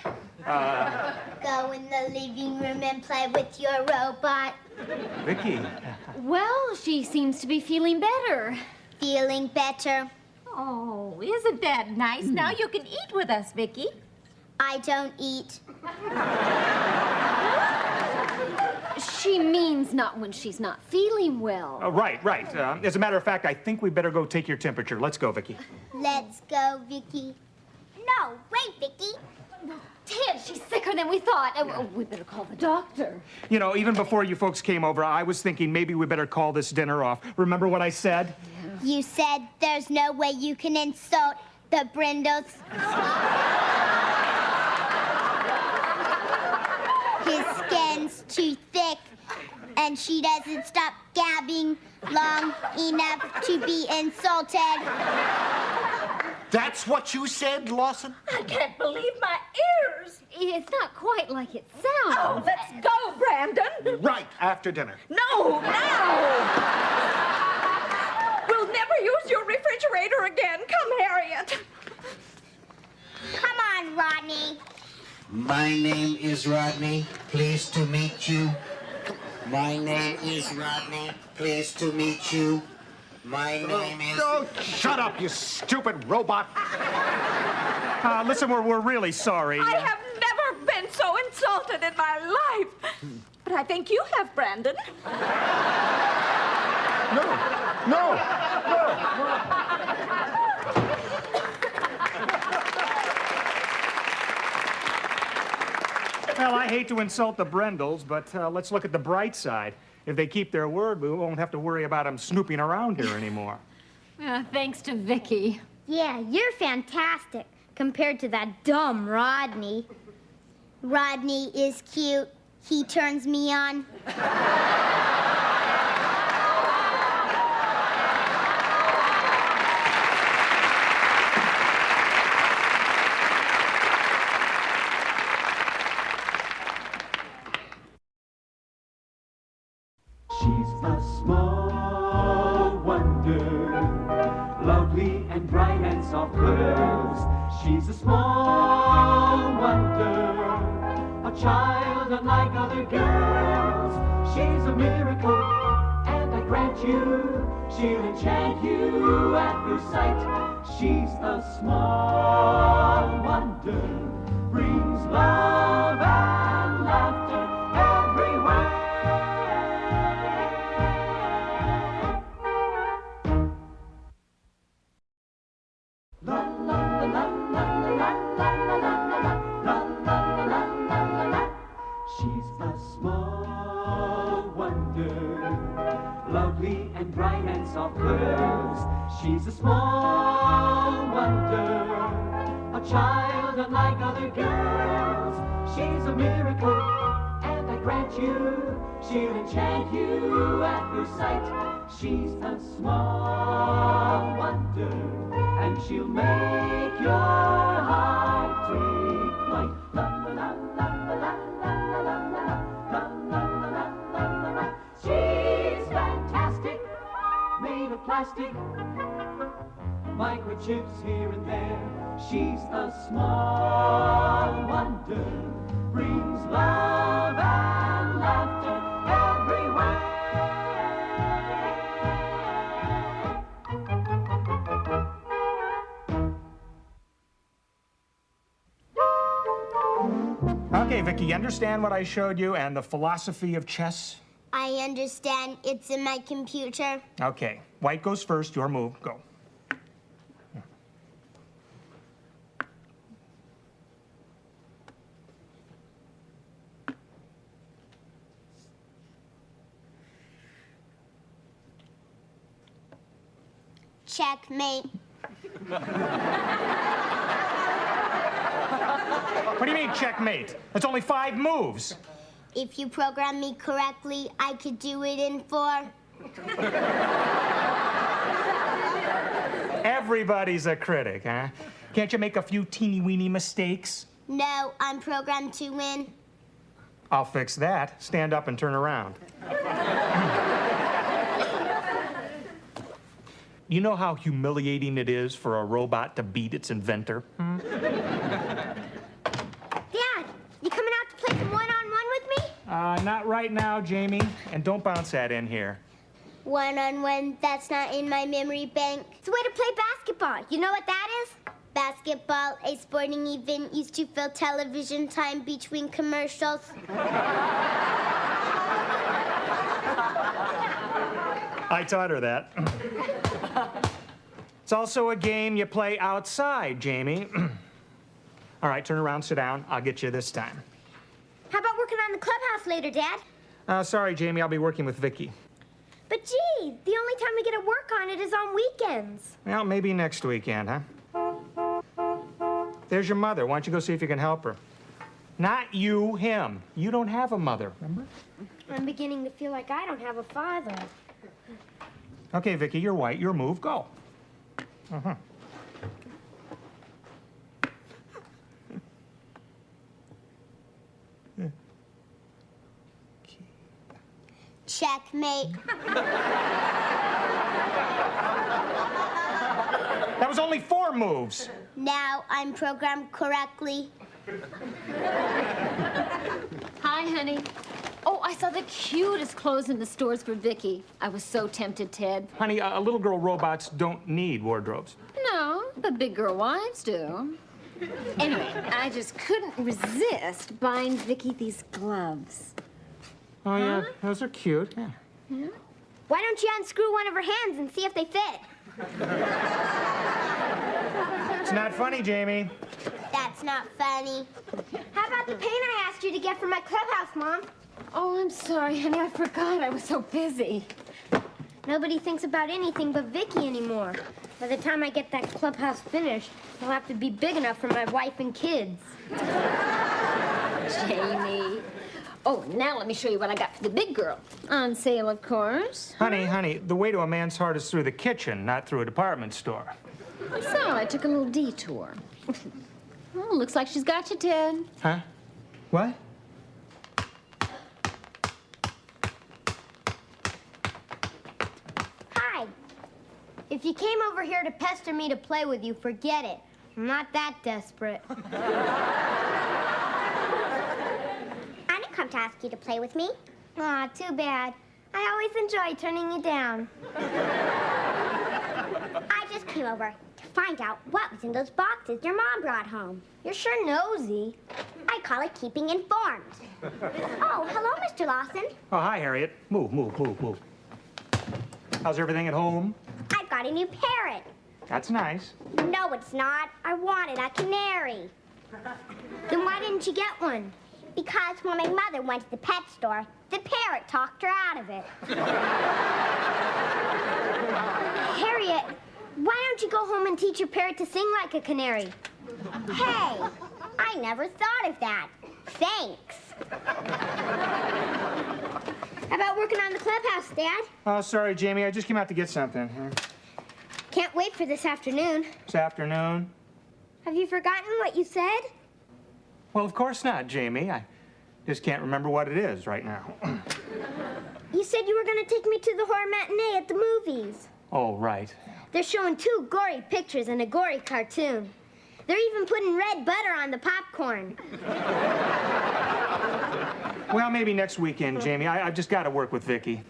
Go in the living room and play with your robot. Vicky. Well, she seems to be feeling better. Feeling better? Oh, isn't that nice? Now you can eat with us, Vicky. I don't eat. She means not when she's not feeling well. Right. As a matter of fact, I think we better go take your temperature. Let's go, Vicky. Let's go, Vicky. No, wait, Vicky. Ted, she's sicker than we thought. We better call the doctor. You know, even before you folks came over, I was thinking maybe we better call this dinner off. Remember what I said? You said there's no way you can insult the Brindles. His skin's too thick, and she doesn't stop gabbing long enough to be insulted. That's what you said, Lawson? I can't believe my ears. It's not quite like it sounds. Oh, let's go, Brandon. Right, after dinner. No, now. We'll never use your refrigerator again. Come, Harriet. Come on, Rodney. My name is Rodney. Pleased to meet you. My name is Rodney. Pleased to meet you. My name is... Oh, shut up, you stupid robot. Listen, we're really sorry. I have never been so insulted in my life. But I think you have, Brandon. No. Well, I hate to insult the Brendels, but let's look at the bright side. If they keep their word, we won't have to worry about them snooping around here anymore. Thanks to Vicky. Yeah, you're fantastic compared to that dumb Rodney. Rodney is cute. He turns me on. She's a small wonder, lovely and bright and soft curves. She's a small wonder, a child unlike other girls. She's a miracle, and I grant you, she'll enchant you at first sight. She's a small wonder, brings love and laughter everywhere. She's a small wonder, lovely and bright and soft curves. She's a small wonder, a child unlike other girls. She's a miracle, and I grant you, she'll enchant you at first sight. She's a small wonder, and she'll make your heart take flight. La la la la la la la la la la la la la. She's fantastic, made of plastic, microchips here and there. She's a small wonder, brings love and laughter everywhere. Okay, Vicky, you understand what I showed you and the philosophy of chess? I understand. It's in my computer. Okay. White goes first. Your move. Go. Checkmate. What do you mean, checkmate? That's only 5 moves. If you program me correctly, I could do it in 4. Everybody's a critic, huh? Can't you make a few teeny-weeny mistakes? No, I'm programmed to win. I'll fix that. Stand up and turn around. You know how humiliating it is for a robot to beat its inventor? Dad, you coming out to play some one-on-one with me? Not right now, Jamie. And don't bounce that in here. One-on-one, that's not in my memory bank. It's a way to play basketball. You know what that is? Basketball, a sporting event used to fill television time between commercials. I taught her that. It's also a game you play outside, Jamie. All right, turn around, sit down. I'll get you this time. How about working on the clubhouse later, Dad? Sorry, Jamie, I'll be working with Vicky. But gee, the only time we get to work on it is on weekends. Well, maybe next weekend, huh? There's your mother. Why don't you go see if you can help her? Not you, him. You don't have a mother, remember? I'm beginning to feel like I don't have a father. Okay, Vicky, you're white. Your move. Go. Uh-huh. Checkmate. That was only 4 moves. Now I'm programmed correctly. Hi, honey. Oh, I saw the cutest clothes in the stores for Vicky. I was so tempted, Ted. Honey, little girl robots don't need wardrobes. No, but big girl wives do. Anyway, I just couldn't resist buying Vicky these gloves. Oh, yeah, those are cute. Yeah. Yeah? Why don't you unscrew one of her hands and see if they fit? It's not funny, Jamie. That's not funny. How about the paint I asked you to get for my clubhouse, Mom? Oh, I'm sorry, honey. I forgot. I was so busy. Nobody thinks about anything but Vicky anymore. By the time I get that clubhouse finished, it'll have to be big enough for my wife and kids. Jamie. Oh, now let me show you what I got for the big girl. On sale, of course. Honey, the way to a man's heart is through the kitchen, not through a department store. So I took a little detour. Oh, looks like she's got you, Ted. Huh? What? Hi. If you came over here to pester me to play with you, forget it. I'm not that desperate. I didn't come to ask you to play with me. Aw, too bad. I always enjoy turning you down. I just came over to find out what was in those boxes your mom brought home. You're sure nosy. I call it keeping informed. Oh, hello, Mr. Lawson. Oh, hi, Harriet. Move. How's everything at home? I've got a new parrot. That's nice. No, it's not. I wanted a canary. Then why didn't you get one? Because when my mother went to the pet store, the parrot talked her out of it. Harriet, why don't you go home and teach your parrot to sing like a canary? Hey, I never thought of that. Thanks. How about working on the clubhouse, Dad? Oh, sorry, Jamie. I just came out to get something. Can't wait for this afternoon. This afternoon? Have you forgotten what you said? Well, of course not, Jamie. I just can't remember what it is right now. You said you were going to take me to the horror matinee at the movies. Oh, right. They're showing 2 gory pictures and a gory cartoon. They're even putting red butter on the popcorn. Well, maybe next weekend, Jamie. I've just got to work with Vicky.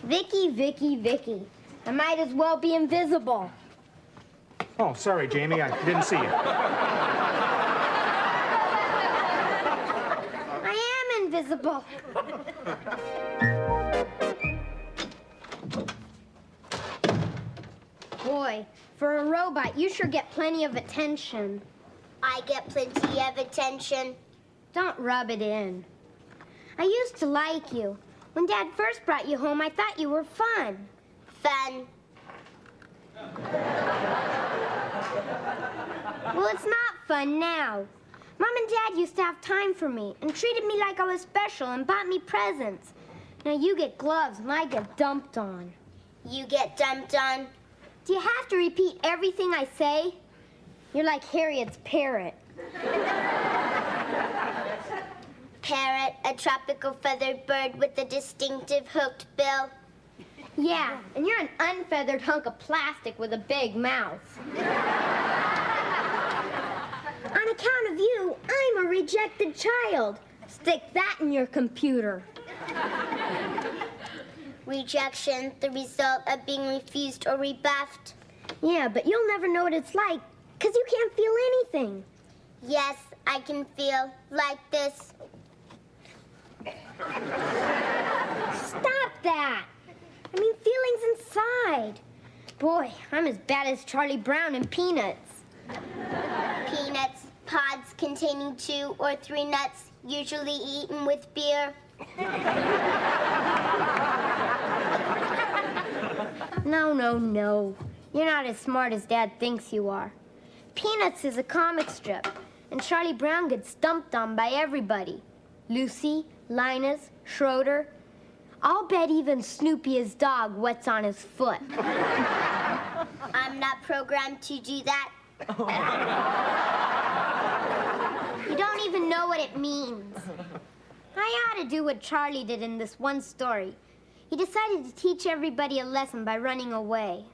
Vicky. I might as well be invisible. Oh, sorry, Jamie. I didn't see you. I am invisible. Boy, for a robot, you sure get plenty of attention. I get plenty of attention. Don't rub it in. I used to like you. When Dad first brought you home, I thought you were fun. Fun. Well, it's not fun now. Mom and Dad used to have time for me and treated me like I was special and bought me presents. Now you get gloves and I get dumped on. You get dumped on? Do you have to repeat everything I say? You're like Harriet's parrot. Parrot, a tropical feathered bird with a distinctive hooked bill. Yeah, and you're an unfeathered hunk of plastic with a big mouth. On account of you, I'm a rejected child. Stick that in your computer. Rejection, the result of being refused or rebuffed. Yeah, but you'll never know what it's like, because you can't feel anything. Yes, I can feel like this. Stop that! I mean, feelings inside. Boy, I'm as bad as Charlie Brown in Peanuts. Peanuts, pods containing 2 or 3 nuts, usually eaten with beer. No. You're not as smart as Dad thinks you are. Peanuts is a comic strip, and Charlie Brown gets dumped on by everybody. Lucy, Linus, Schroeder. I'll bet even Snoopy his dog wets on his foot. I'm not programmed to do that. You don't even know what it means. I ought to do what Charlie did in this one story. He decided to teach everybody a lesson by running away.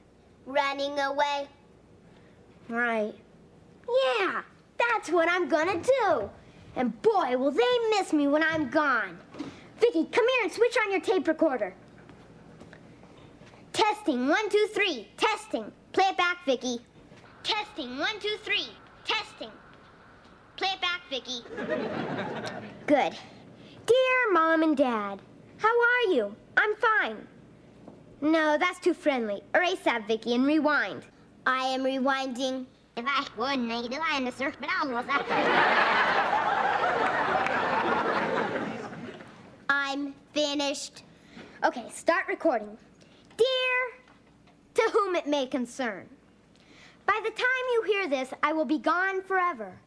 Running away? Right. Yeah, that's what I'm gonna do. And boy, will they miss me when I'm gone. Vicky, come here and switch on your tape recorder. Testing, 1, 2, 3. Testing. Play it back, Vicky. Testing, 1, 2, 3. Testing. Play it back, Vicky. Good. Dear Mom and Dad, how are you? I'm fine. No, that's too friendly. Erase that, Vicky, and rewind. I am rewinding. If I wouldn't, I do I miss her, but almost. I'm finished. Okay, start recording. Dear, to whom it may concern. By the time you hear this, I will be gone forever.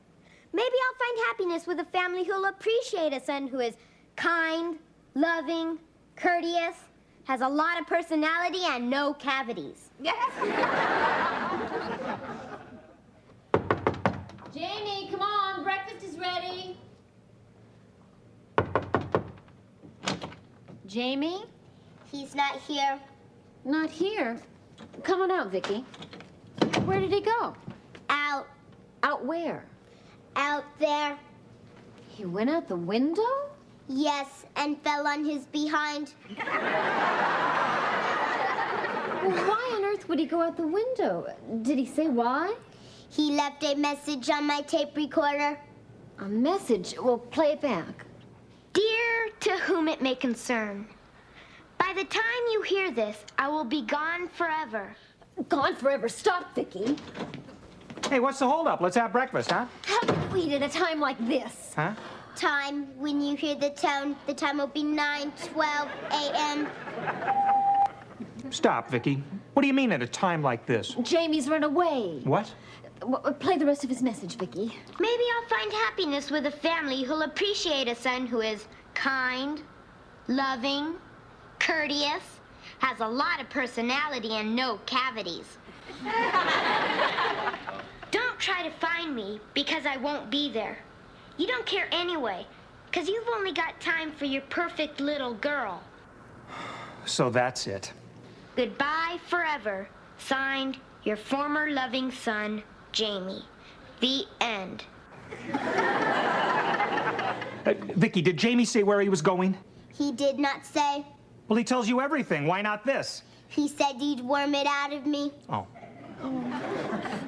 Maybe I'll find happiness with a family who'll appreciate a son who is kind, loving, courteous, has a lot of personality, and no cavities. Jamie, come on, breakfast is ready. Jamie? He's not here. Not here? Come on out, Vicky. Where did he go? Out. Out where? Out there. He went out the window? Yes, and fell on his behind. Well, why on earth would he go out the window? Did he say why? He left a message on my tape recorder. A message? Well, play it back. Dear, to whom it may concern. By the time you hear this, I will be gone forever. Gone forever. Stop, Vicky. Hey, what's the holdup? Let's have breakfast, huh? How can you eat at a time like this? Huh? Time, when you hear the tone, the time will be 9:12 a.m. Stop, Vicky. What do you mean at a time like this? Jamie's run away. What? Play the rest of his message, Vicky. Maybe I'll find happiness with a family who'll appreciate a son who is kind, loving, courteous, has a lot of personality and no cavities. Don't try to find me because I won't be there. You don't care anyway, because you've only got time for your perfect little girl. So that's it. Goodbye forever. Signed, your former loving son, Jamie. The end. Vicky, did Jamie say where he was going? He did not say. Well, he tells you everything. Why not this? He said he'd worm it out of me. Oh.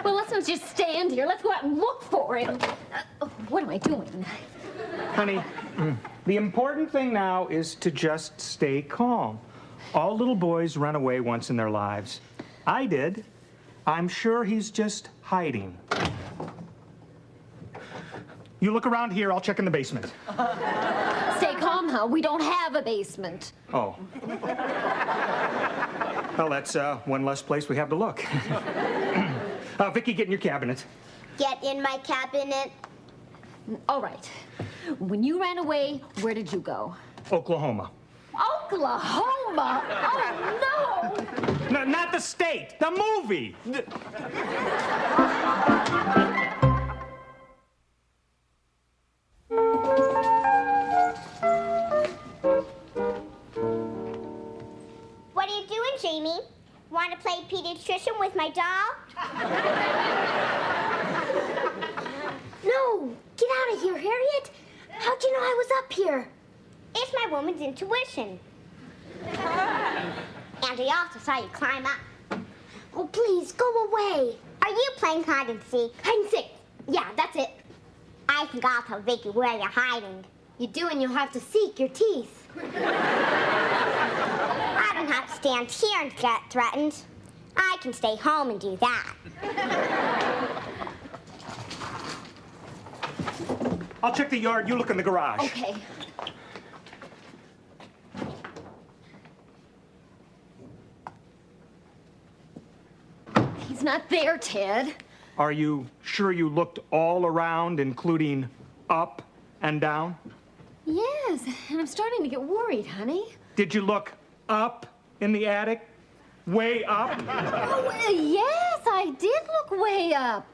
Well, let's not just stand here. Let's go out and look for him. What am I doing? Honey, the important thing now is to just stay calm. All little boys run away once in their lives. I did. I'm sure he's just hiding. You look around here, I'll check in the basement. Stay calm, huh? We don't have a basement. Oh. Well, that's one less place we have to look. Vicky, get in your cabinet. Get in my cabinet. All right. When you ran away, where did you go? Oklahoma. Oklahoma? Oh, no! No, not the state, the movie. What are you doing, Jamie? Want to play pediatrician with my doll? No! Get out of here, Harriet! How'd you know I was up here? It's my woman's intuition. And I also saw you climb up. Oh, please, go away. Are you playing hide and seek? Hide and seek. Yeah, that's it. I think I'll tell Vicky where you're hiding. You do, and you'll have to seek your teeth. I don't have to stand here and get threatened. I can stay home and do that. I'll check the yard, you look in the garage. Okay. He's not there, Ted. Are you sure you looked all around, including up and down? Yes, and I'm starting to get worried, honey. Did you look up in the attic? Way up? Oh, yes, I did look way up.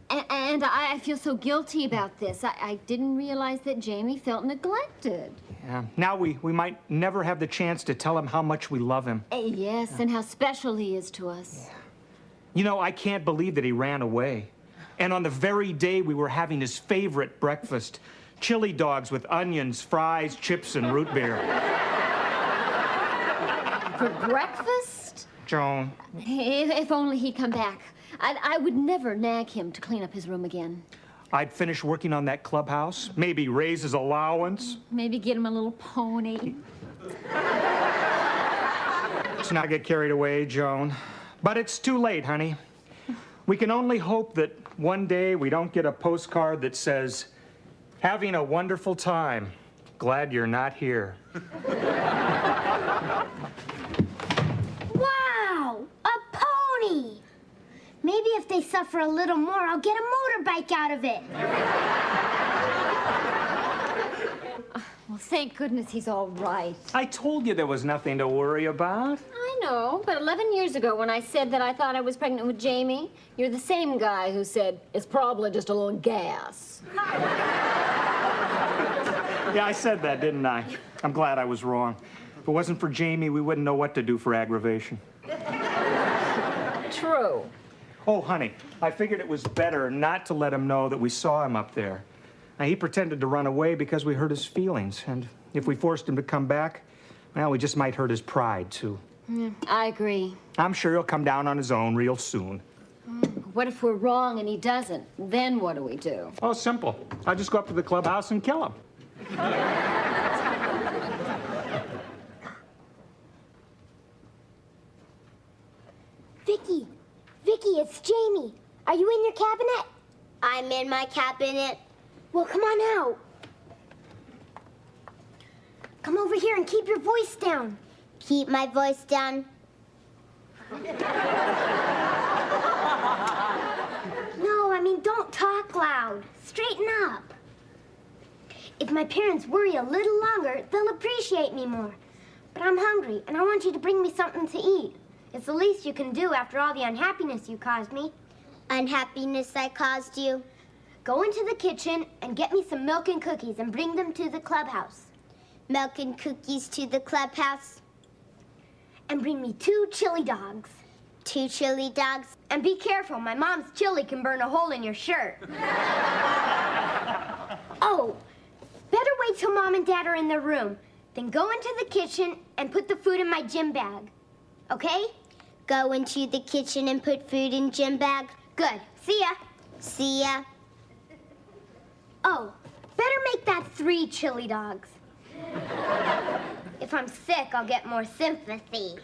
And I feel so guilty about this. I didn't realize that Jamie felt neglected. Yeah. Now we might never have the chance to tell him how much we love him. Yes, and how special he is to us. Yeah. You know, I can't believe that he ran away. And on the very day we were having his favorite breakfast, chili dogs with onions, fries, chips, and root beer. For breakfast? Joan. If only he'd come back. I would never nag him to clean up his room again. I'd finish working on that clubhouse, maybe raise his allowance. Maybe get him a little pony. Let's not get carried away, Joan. But it's too late, honey. We can only hope that one day we don't get a postcard that says, "Having a wonderful time. Glad you're not here." Wow! A pony! Maybe if they suffer a little more, I'll get a motorbike out of it. Well, thank goodness he's all right. I told you there was nothing to worry about. I know, but 11 years ago when I said that I thought I was pregnant with Jamie, you're the same guy who said, "It's probably just a little gas." Yeah, I said that, didn't I? I'm glad I was wrong. If it wasn't for Jamie, we wouldn't know what to do for aggravation. True. Oh, honey, I figured it was better not to let him know that we saw him up there. Now, he pretended to run away because we hurt his feelings, and if we forced him to come back, well, we just might hurt his pride, too. I agree. I'm sure he'll come down on his own real soon. What if we're wrong and he doesn't? Then what do we do? Oh, simple. I'll just go up to the clubhouse and kill him. Vicky! Vicky, it's Jamie. Are you in your cabinet? I'm in my cabinet. Well, come on out. Come over here and keep your voice down. Keep my voice down. No, I mean, don't talk loud. Straighten up. If my parents worry a little longer, they'll appreciate me more. But I'm hungry, and I want you to bring me something to eat. It's the least you can do after all the unhappiness you caused me. Unhappiness I caused you? Go into the kitchen and get me some milk and cookies and bring them to the clubhouse. Milk and cookies to the clubhouse? and bring me 2 chili dogs. 2 chili dogs. And be careful, my mom's chili can burn a hole in your shirt. Oh, better wait till Mom and Dad are in their room. Then go into the kitchen and put the food in my gym bag. Okay? Go into the kitchen and put food in gym bag. Good. See ya. See ya. Oh, better make that 3 chili dogs. If I'm sick, I'll get more sympathy.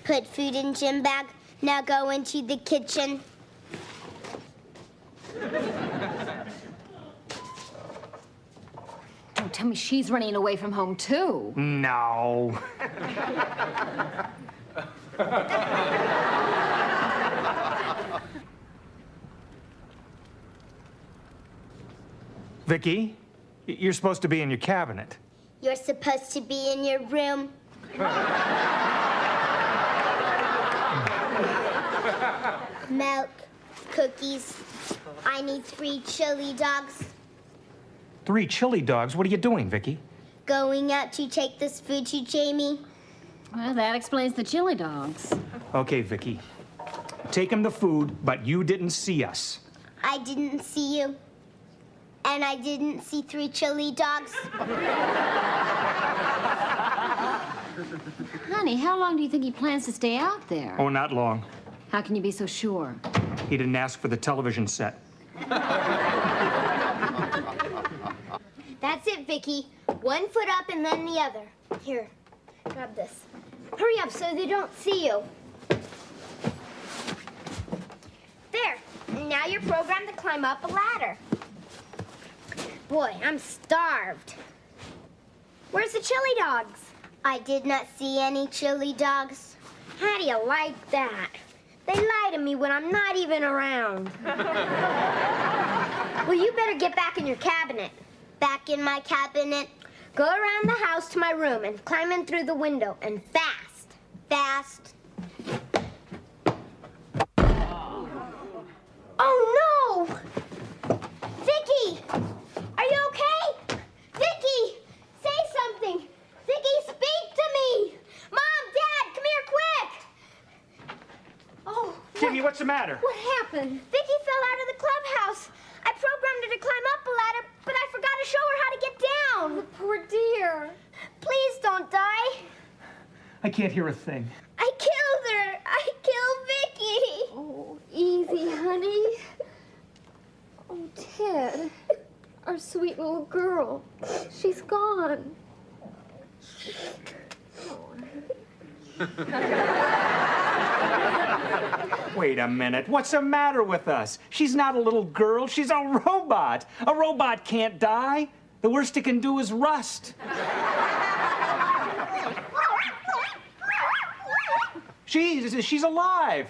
Put food in gym bag. Now go into the kitchen. Don't tell me she's running away from home, too. No. Vicky, you're supposed to be in your cabinet. You're supposed to be in your room. Milk, cookies. I need 3 chili dogs. 3 chili dogs? What are you doing, Vicky? Going out to take this food to Jamie. Well, that explains the chili dogs. Okay, Vicky. Take him the food, but you didn't see us. I didn't see you. And I didn't see 3 chili dogs. Honey, how long do you think he plans to stay out there? Oh, not long. How can you be so sure? He didn't ask for the television set. That's it, Vicky. 1 foot up and then the other. Here, grab this. Hurry up so they don't see you. There. Now you're programmed to climb up a ladder. Boy, I'm starved. Where's the chili dogs? I did not see any chili dogs. How do you like that? They lie to me when I'm not even around. Well, you better get back in your cabinet. Back in my cabinet. Go around the house to my room and climb in through the window, and fast. Fast. Oh, no! Vicky! Are you okay? Vicky! Say something! Vicky, speak to me! Mom, Dad, come here quick! Oh, Jimmy, what's the matter? what happened? Vicky fell out of the clubhouse. I programmed her to climb up a ladder, but I forgot to show her how to get down. Oh, poor dear. Please don't die. I can't hear a thing. I killed her. I killed Vicky. Oh, easy, honey. Oh, Ted, our sweet little girl. She's gone. Wait a minute. What's the matter with us? She's not a little girl. She's a robot. A robot can't die. The worst it can do is rust. She's alive.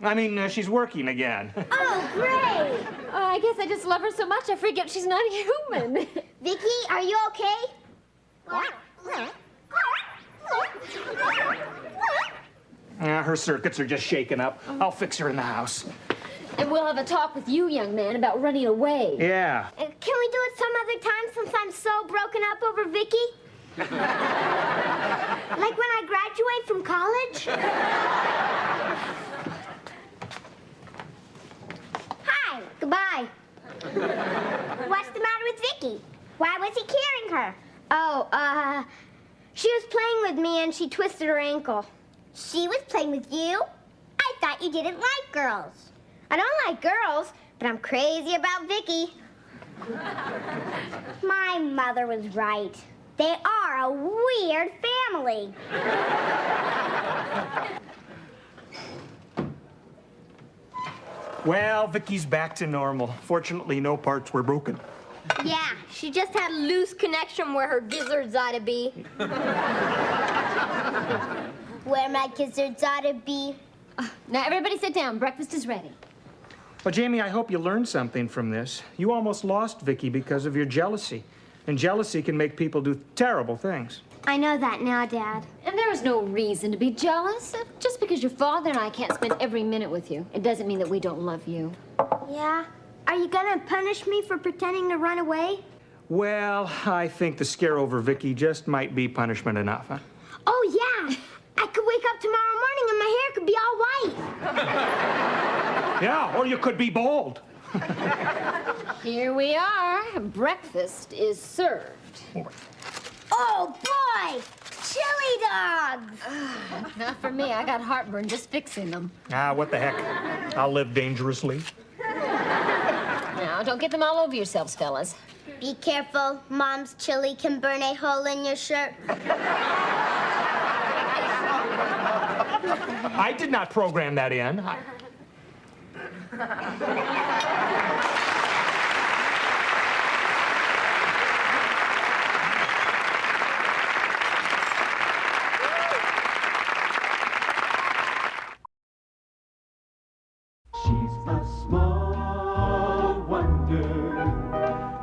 I mean, she's working again. Oh, great. I guess I just love her so much I forget she's not human. Vicky, are you okay? Her circuits are just shaken up. I'll fix her in the house. And we'll have a talk with you, young man, about running away. Yeah. Can we do it some other time since I'm so broken up over Vicky? Like when I graduate from college? Hi. Goodbye. What's the matter with Vicky? Why was he carrying her? Oh, she was playing with me and she twisted her ankle. She was playing with you? I thought you didn't like girls. I don't like girls, but I'm crazy about Vicky. My mother was right. They are a weird family. Well, Vicky's back to normal. Fortunately, no parts were broken. Yeah, she just had a loose connection where her gizzards ought to be. Where my gizzards ought to be. Now, everybody sit down. Breakfast is ready. Well, Jamie, I hope you learned something from this. You almost lost Vicky because of your jealousy. And jealousy can make people do terrible things. I know that now, Dad. And there is no reason to be jealous. Just because your father and I can't spend every minute with you, it doesn't mean that we don't love you. Yeah? Are you gonna punish me for pretending to run away? Well, I think the scare over Vicky just might be punishment enough, huh? Oh, yeah. I could wake up tomorrow morning and my hair could be all white. Yeah, or you could be bald. Here we are. Breakfast is served. Oh, boy! Chili dogs! Not for me. I got heartburn just fixing them. Ah, what the heck. I'll live dangerously. Now, don't get them all over yourselves, fellas. Be careful. Mom's chili can burn a hole in your shirt. I did not program that in. She's a small wonder,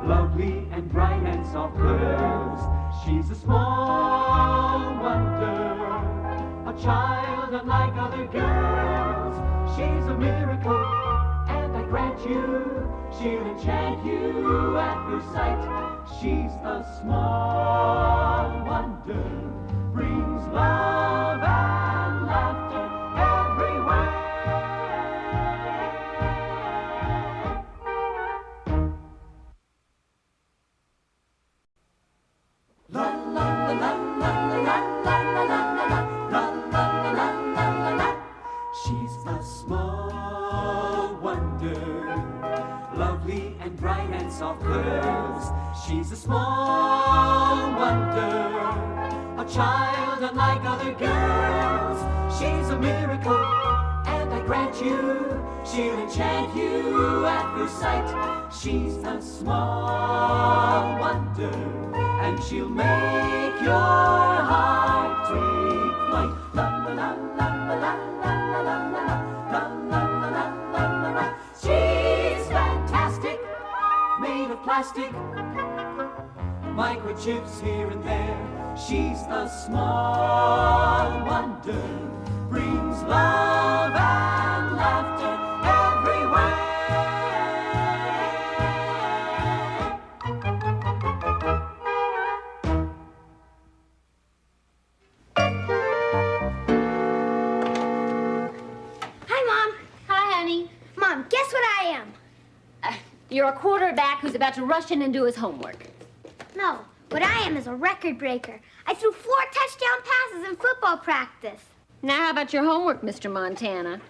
lovely and bright and soft curves. She's a small wonder, a child unlike other girls. She's a miracle, and I grant you, she'll enchant you at first sight. She's a small wonder, brings love and laughter everywhere. La la la la la la la la la la la la la. She's a small wonder, lovely and bright and soft curves. She's a small wonder, a child unlike other girls. She's a miracle, and I grant you, she'll enchant you at first sight. She's a small wonder, and she'll make your heart take flight. La la la la la la la la la la la la la. She's fantastic, made of plastic, microchips here and there. She's a small wonder, brings love and laughter everywhere. Hi, Mom. Hi, honey. Mom, guess what I am? You're a quarterback who's about to rush in and do his homework. No, what I am is a record breaker. I threw 4 touchdown passes in football practice. Now, how about your homework, Mr. Montana?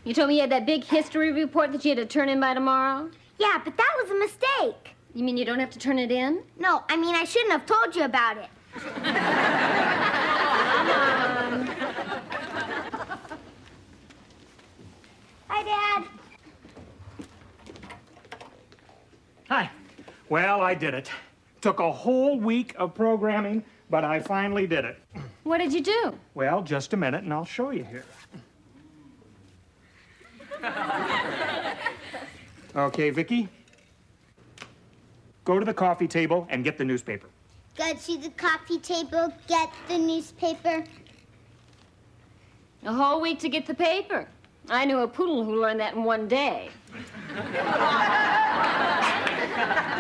You told me you had that big history report that you had to turn in by tomorrow? Yeah, but that was a mistake. You mean you don't have to turn it in? No, I mean I shouldn't have told you about it. Come on. Hi, Dad. Hi. Well, I did it. Took a whole week of programming, but I finally did it. What did you do? Well, just a minute, and I'll show you here. Okay, Vicky. Go to the coffee table and get the newspaper. Go to the coffee table, get the newspaper. A whole week to get the paper. I knew a poodle who learned that in one day.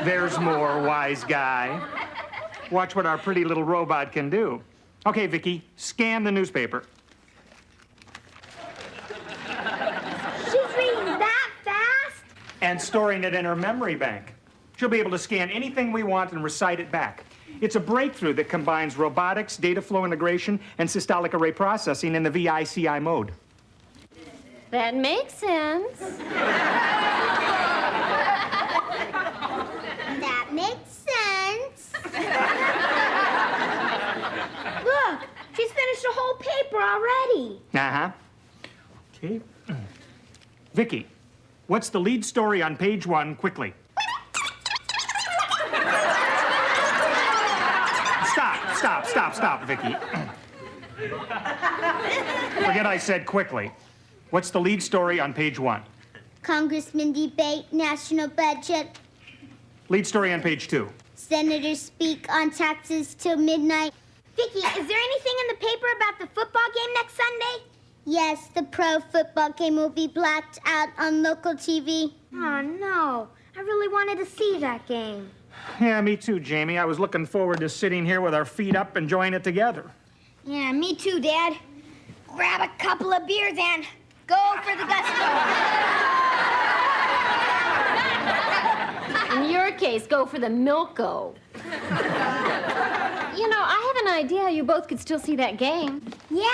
There's more, wise guy. Watch what our pretty little robot can do. Okay, Vicky, scan the newspaper. She's reading that fast? And storing it in her memory bank. She'll be able to scan anything we want and recite it back. It's a breakthrough that combines robotics, data flow integration, and systolic array processing in the VICI mode. That makes sense. That makes sense. Look, she's finished a whole paper already. Uh-huh. Okay. Vicky, what's the lead story on page 1, quickly? Stop, Vicky. Forget I said quickly. What's the lead story on page 1? Congressman debate national budget. Lead story on page 2. Senators speak on taxes till midnight. Vicky, is there anything in the paper about the football game next Sunday? Yes, the pro football game will be blacked out on local TV. Oh, no. I really wanted to see that game. Yeah, me too, Jamie. I was looking forward to sitting here with our feet up enjoying it together. Yeah, me too, Dad. Grab a couple of beers and go for the gusto. In your case, go for the Milko. You know, I have an idea how you both could still see that game. Yeah?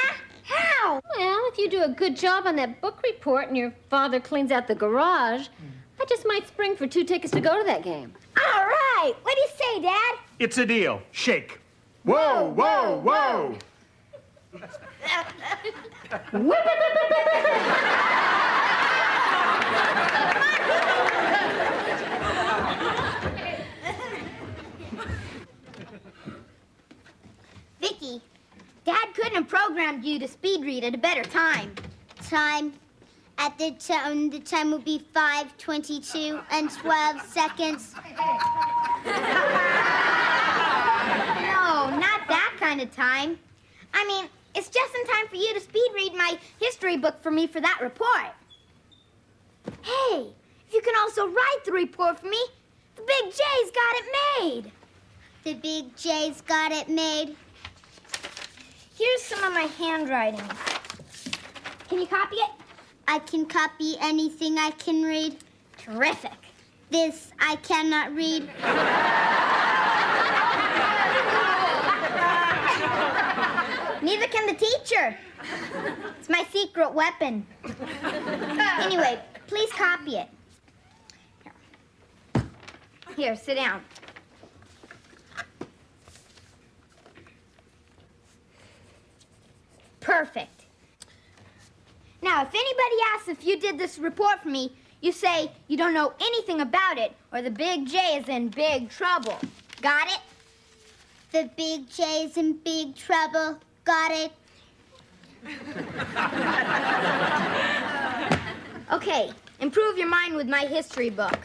How? Well, if you do a good job on that book report and your father cleans out the garage, I just might spring for 2 tickets to go to that game. All right. What do you say, Dad? It's a deal. Shake. Whoa, whoa, whoa. Vicky, Dad couldn't have programmed you to speed read at a better time. Time. At the time will be 5:22 and 12 seconds. No, not that kind of time. I mean, it's just in time for you to speed read my history book for me for that report. Hey, if you can also write the report for me, the Big J's got it made. The Big J's got it made. Here's some of my handwriting. Can you copy it? I can copy anything I can read. Terrific. This I cannot read. Neither can the teacher. It's my secret weapon. Anyway, please copy it. Here, sit down. Perfect. Now, if anybody asks if you did this report for me, you say you don't know anything about it, or the Big J is in big trouble. Got it? The Big J's in big trouble. Got it? Okay, improve your mind with my history book.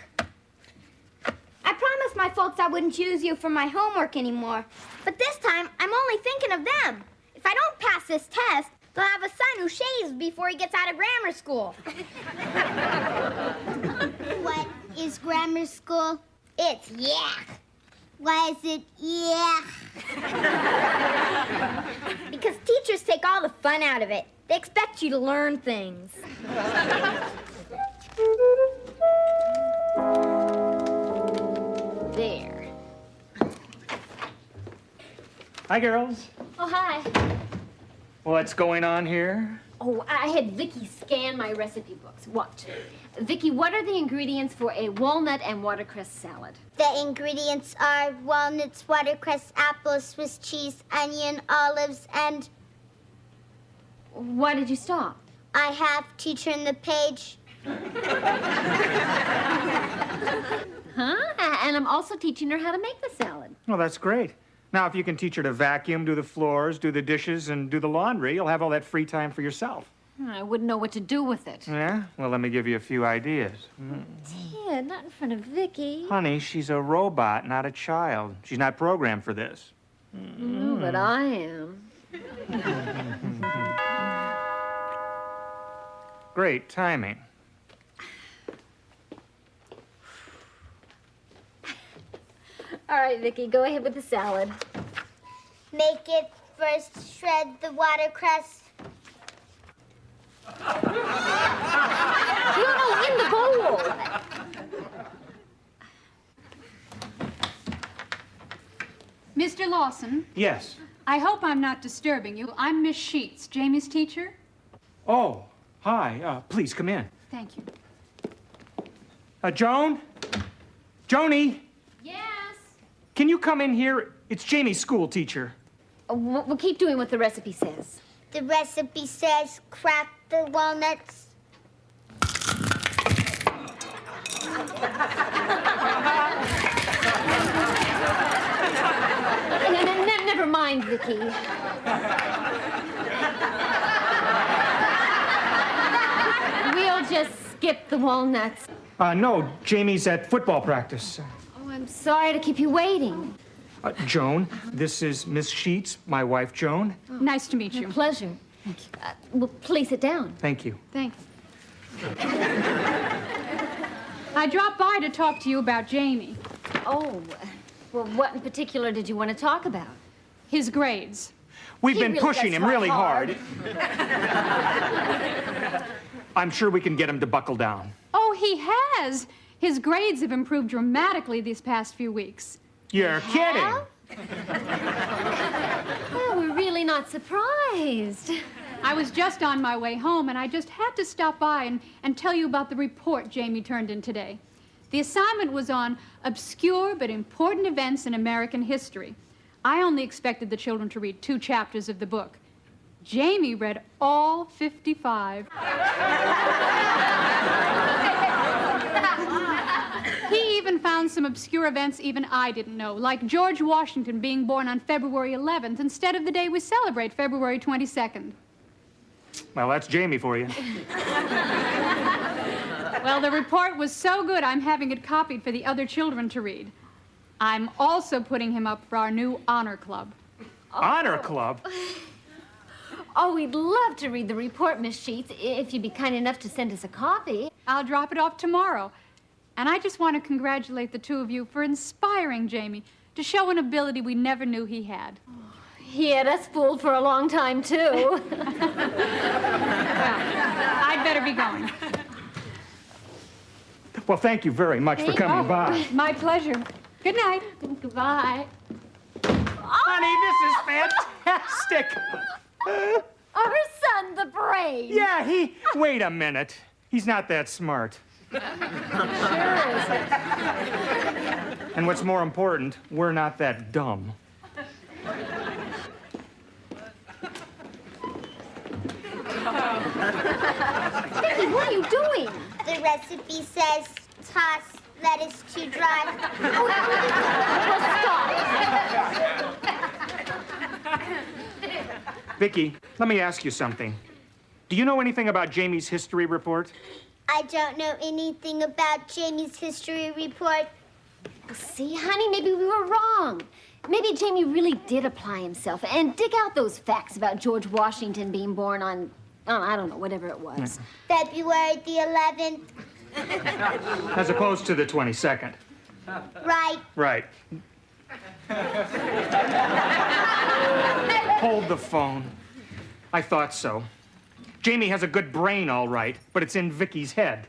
I promised my folks I wouldn't choose you for my homework anymore, but this time I'm only thinking of them. If I don't pass this test, they'll have a son who shaves before he gets out of grammar school. What is grammar school? It's yak. Why is it yak? Because teachers take all the fun out of it. They expect you to learn things. There. Hi, girls. Oh, hi. What's going on here? Oh, I had Vicky scan my recipe books. What? Vicky, what are the ingredients for a walnut and watercress salad? The ingredients are walnuts, watercress, apples, Swiss cheese, onion, olives, and... Why did you stop? I have to turn the page. Huh? And I'm also teaching her how to make the salad. Well, that's great. Now, if you can teach her to vacuum, do the floors, do the dishes, and do the laundry, you'll have all that free time for yourself. I wouldn't know what to do with it. Yeah? Well, let me give you a few ideas. Ted, not in front of Vicky. Honey, she's a robot, not a child. She's not programmed for this. No, but I am. Great timing. All right, Vicky, go ahead with the salad. Make it first, shred the watercress. No, in the bowl. Mr. Lawson, Yes. I hope I'm not disturbing you. I'm Miss Sheets, Jamie's teacher. Oh, hi. Please come in. Thank you. Joan? Joni? Yes? Can you come in here? It's Jamie's school teacher. We'll keep doing what the recipe says. The recipe says crack the walnuts. Never mind, Vicky. We'll just skip the walnuts. No, Jamie's at football practice. Oh, I'm sorry to keep you waiting. Joan, this is Miss Sheets, my wife, Joan. Nice to meet you. Pleasure. Well, please sit down. Thank you. Thanks. I dropped by to talk to you about Jamie. Oh, well, what in particular did you want to talk about? His grades. We've He been really pushing does him try really hard. hard. I'm sure we can get him to buckle down. Oh, he has. His grades have improved dramatically these past few weeks. You're kidding. Well, we're really not surprised. I was just on my way home, and I just had to stop by and tell you about the report Jamie turned in today. The assignment was on obscure but important events in American history. I only expected the children to read 2 chapters of the book. Jamie read all 55. He even found some obscure events even I didn't know, like George Washington being born on February 11th instead of the day we celebrate, February 22nd. Well, that's Jamie for you. Well, the report was so good, I'm having it copied for the other children to read. I'm also putting him up for our new honor club. Honor club? Oh, we'd love to read the report, Miss Sheets, if you'd be kind enough to send us a copy. I'll drop it off tomorrow. And I just want to congratulate the 2 of you for inspiring Jamie to show an ability we never knew he had. He had us fooled for a long time, too. Well, I'd better be going. Well, thank you very much for coming by. My pleasure. Good night. Goodbye. Honey, this is fantastic. Our son, the brave. Yeah, wait a minute. He's not that smart. Sure is. And what's more important, we're not that dumb. Vicky, what are you doing? The recipe says toss lettuce to dry. Vicky, let me ask you something. Do you know anything about Jamie's history report? I don't know anything about Jamie's history report. See, honey, maybe we were wrong. Maybe Jamie really did apply himself and dig out those facts about George Washington being born on, I don't know, whatever it was. February the 11th. As opposed to the 22nd. Right. Right. Hold the phone. I thought so. Jamie has a good brain, all right, but it's in Vicky's head.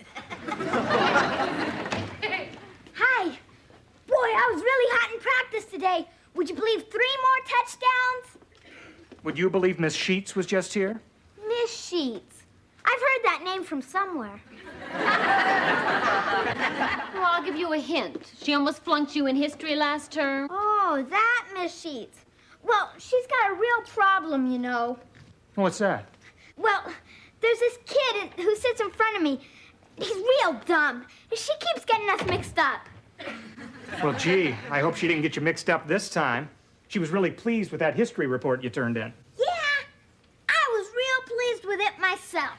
Hi. Boy, I was really hot in practice today. Would you believe 3 more touchdowns? Would you believe Miss Sheets was just here? Miss Sheets. I've heard that name from somewhere. Well, I'll give you a hint. She almost flunked you in history last term. Oh, that Miss Sheets. Well, she's got a real problem, you know. What's that? Well, there's this kid who sits in front of me. He's real dumb. She keeps getting us mixed up. Well, gee, I hope she didn't get you mixed up this time. She was really pleased with that history report you turned in. Yeah, I was real pleased with it myself.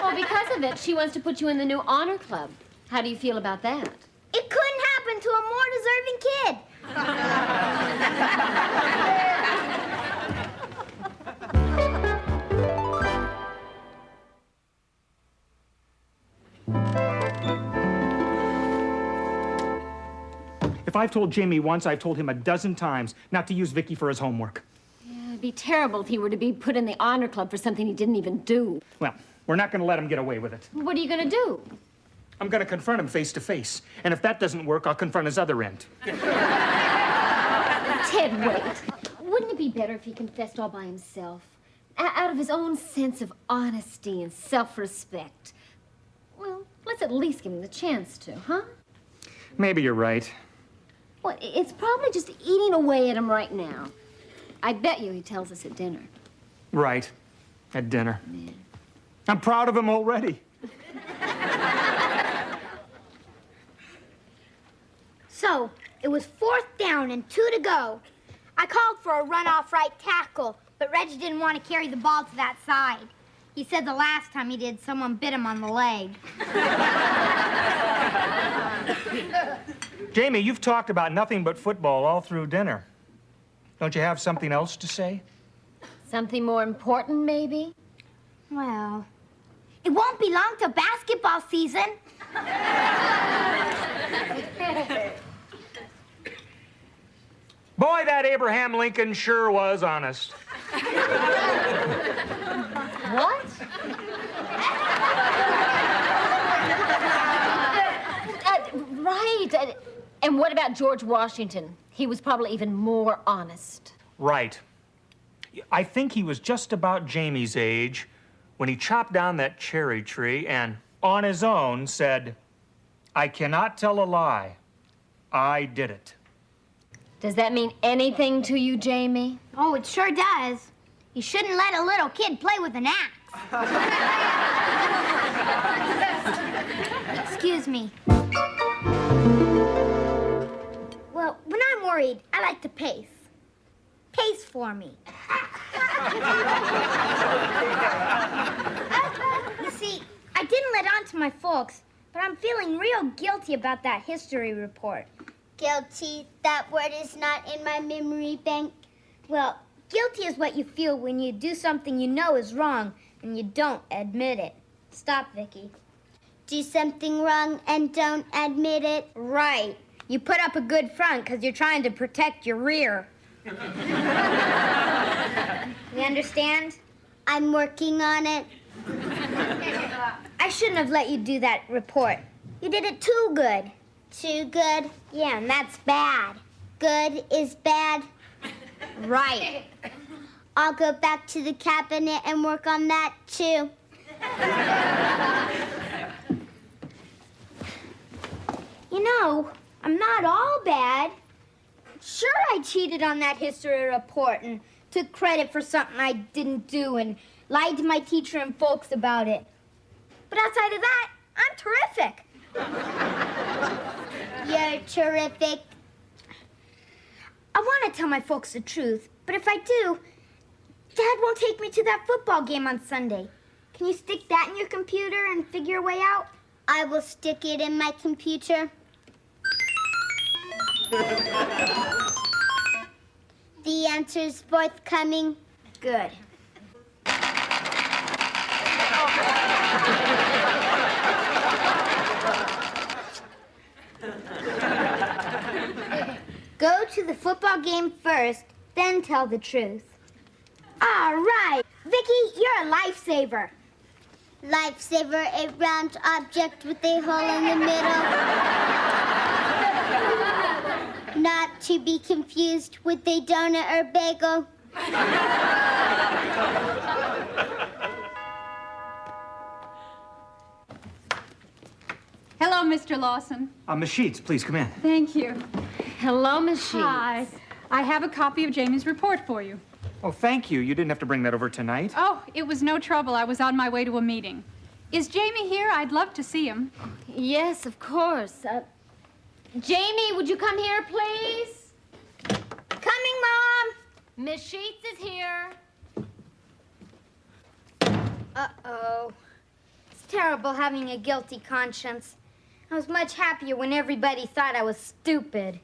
Well, because of it, she wants to put you in the new honor club. How do you feel about that? It couldn't happen to a more deserving kid. If I've told Jamie once, I've told him a dozen times not to use Vicky for his homework. Yeah, it'd be terrible if he were to be put in the honor club for something he didn't even do. Well, we're not going to let him get away with it. What are you going to do? I'm going to confront him face to face. And if that doesn't work, I'll confront his other end. Ted, wait. Wouldn't it be better if he confessed all by himself? Out of his own sense of honesty and self-respect. Well, let's at least give him the chance to, huh? Maybe you're right. Well, it's probably just eating away at him right now. I bet you he tells us at dinner. Right. At dinner. Yeah. I'm proud of him already. So, it was 4th down and 2 to go. I called for a runoff right tackle, but Reggie didn't want to carry the ball to that side. He said the last time he did, someone bit him on the leg. Jamie, you've talked about nothing but football all through dinner. Don't you have something else to say? Something more important, maybe? Well, it won't be long till basketball season. Boy, that Abraham Lincoln sure was honest. What? Right. And what about George Washington? He was probably even more honest. Right. I think he was just about Jamie's age when he chopped down that cherry tree and, on his own, said, "I cannot tell a lie. I did it." Does that mean anything to you, Jamie? Oh, it sure does. You shouldn't let a little kid play with an axe. Excuse me. Well, when I'm worried, I like to pace. Pace for me. You see, I didn't let on to my folks, but I'm feeling real guilty about that history report. Guilty. That word is not in my memory bank. Well, guilty is what you feel when you do something you know is wrong and you don't admit it. Stop, Vicky. Do something wrong and don't admit it. Right. You put up a good front because you're trying to protect your rear. You understand? I'm working on it. I shouldn't have let you do that report. You did it too good. Too good? Yeah, and that's bad. Good is bad. Right. I'll go back to the cabinet and work on that too. You know, I'm not all bad. Sure, I cheated on that history report and took credit for something I didn't do and lied to my teacher and folks about it. But outside of that, I'm terrific. You're terrific. I want to tell my folks the truth, but if I do, Dad won't take me to that football game on Sunday. Can you stick that in your computer and figure a way out? I will stick it in my computer. The answer's forthcoming. Good. Go to the football game first, then tell the truth. All right. Vicky, you're a lifesaver. Lifesaver, a round object with a hole in the middle. Not to be confused with a donut or bagel. Hello, Mr. Lawson. Miss Sheets, please come in. Thank you. Hello, Miss Sheets. Hi. I have a copy of Jamie's report for you. Oh, thank you. You didn't have to bring that over tonight. Oh, it was no trouble. I was on my way to a meeting. Is Jamie here? I'd love to see him. Yes, of course. Jamie, would you come here, please? Coming, Mom. Miss Sheets is here. Uh-oh. It's terrible having a guilty conscience. I was much happier when everybody thought I was stupid.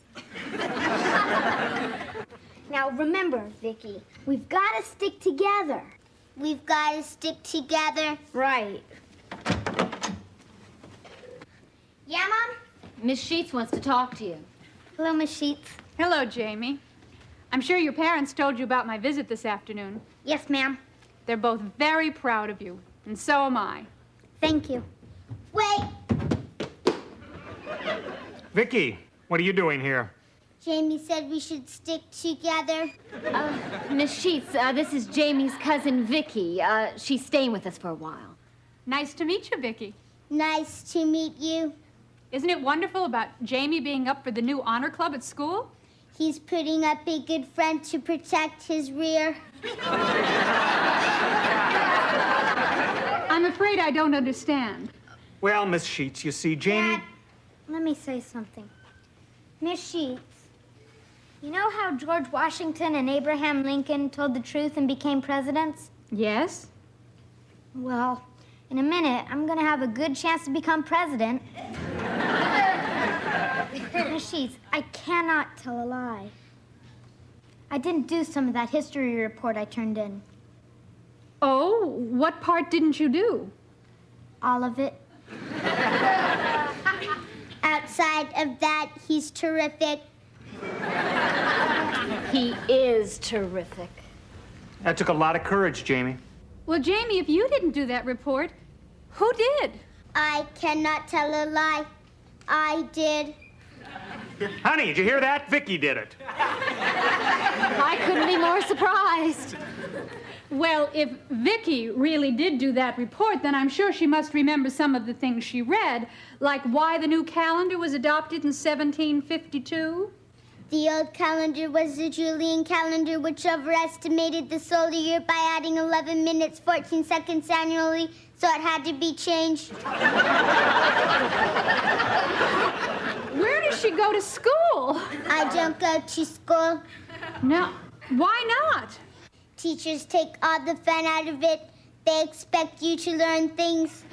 Now, remember, Vicky, we've got to stick together. We've got to stick together. Right. Yeah, Mom? Miss Sheets wants to talk to you. Hello, Miss Sheets. Hello, Jamie. I'm sure your parents told you about my visit this afternoon. Yes, ma'am. They're both very proud of you, and so am I. Thank you. Wait, Vicky, what are you doing here? Jamie said we should stick together. Miss Sheets, this is Jamie's cousin, Vicky. She's staying with us for a while. Nice to meet you, Vicky. Nice to meet you. Isn't it wonderful about Jamie being up for the new honor club at school? He's putting up a good front to protect his rear. I'm afraid I don't understand. Well, Miss Sheets, you see, Jamie... Dad, let me say something. Miss Sheets, you know how George Washington and Abraham Lincoln told the truth and became presidents? Yes? Well, in a minute, I'm gonna have a good chance to become president. Sheets, I cannot tell a lie. I didn't do some of that history report I turned in. Oh, what part didn't you do? All of it. Outside of that, he's terrific. He is terrific. That took a lot of courage, Jamie. Well, Jamie, if you didn't do that report, who did? I cannot tell a lie. I did. Honey, did you hear that? Vicky did it. I couldn't be more surprised. Well, if Vicky really did do that report, then I'm sure she must remember some of the things she read, like why the new calendar was adopted in 1752. The old calendar was the Julian calendar, which overestimated the solar year by adding 11 minutes, 14 seconds annually, so it had to be changed. Where does she go to school? I don't go to school. No. Why not? Teachers take all the fun out of it. They expect you to learn things.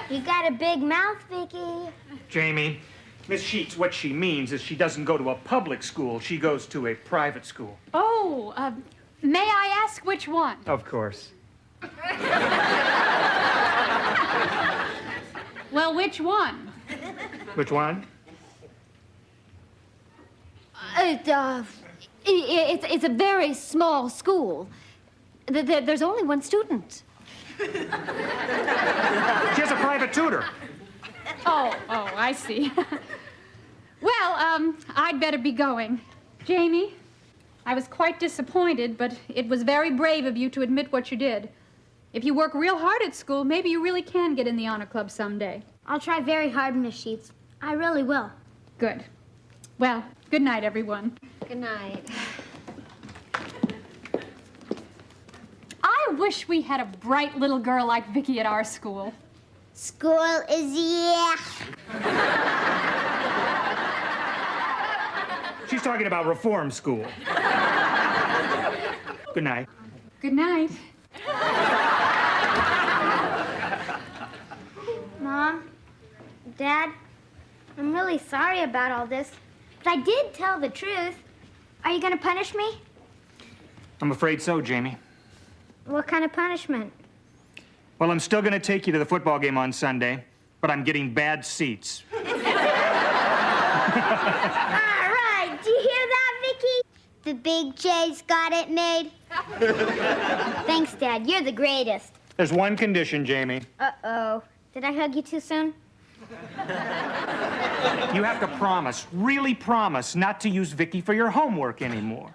You got a big mouth, Vicky. Jamie, Miss Sheets, what she means is she doesn't go to a public school. She goes to a private school. Oh, may I ask which one? Of course. Well, which one? Which one? It's a very small school. There's only one student. She has a private tutor. Oh, I see. Well, I'd better be going. Jamie, I was quite disappointed, but it was very brave of you to admit what you did. If you work real hard at school, maybe you really can get in the honor club someday. I'll try very hard, Miss Sheets. I really will. Good. Well, good night, everyone. Good night. I wish we had a bright little girl like Vicky at our school. School is yeah. She's talking about reform school. Good night. Good night. Mom, Dad, I'm really sorry about all this, but I did tell the truth. Are you going to punish me? I'm afraid so, Jamie. What kind of punishment? Well, I'm still going to take you to the football game on Sunday, but I'm getting bad seats. All right, do you hear that, Vicky? The big J's got it made. Thanks, Dad. You're the greatest. There's one condition, Jamie. Uh-oh. Did I hug you too soon? You have to promise, really promise, not to use Vicky for your homework anymore.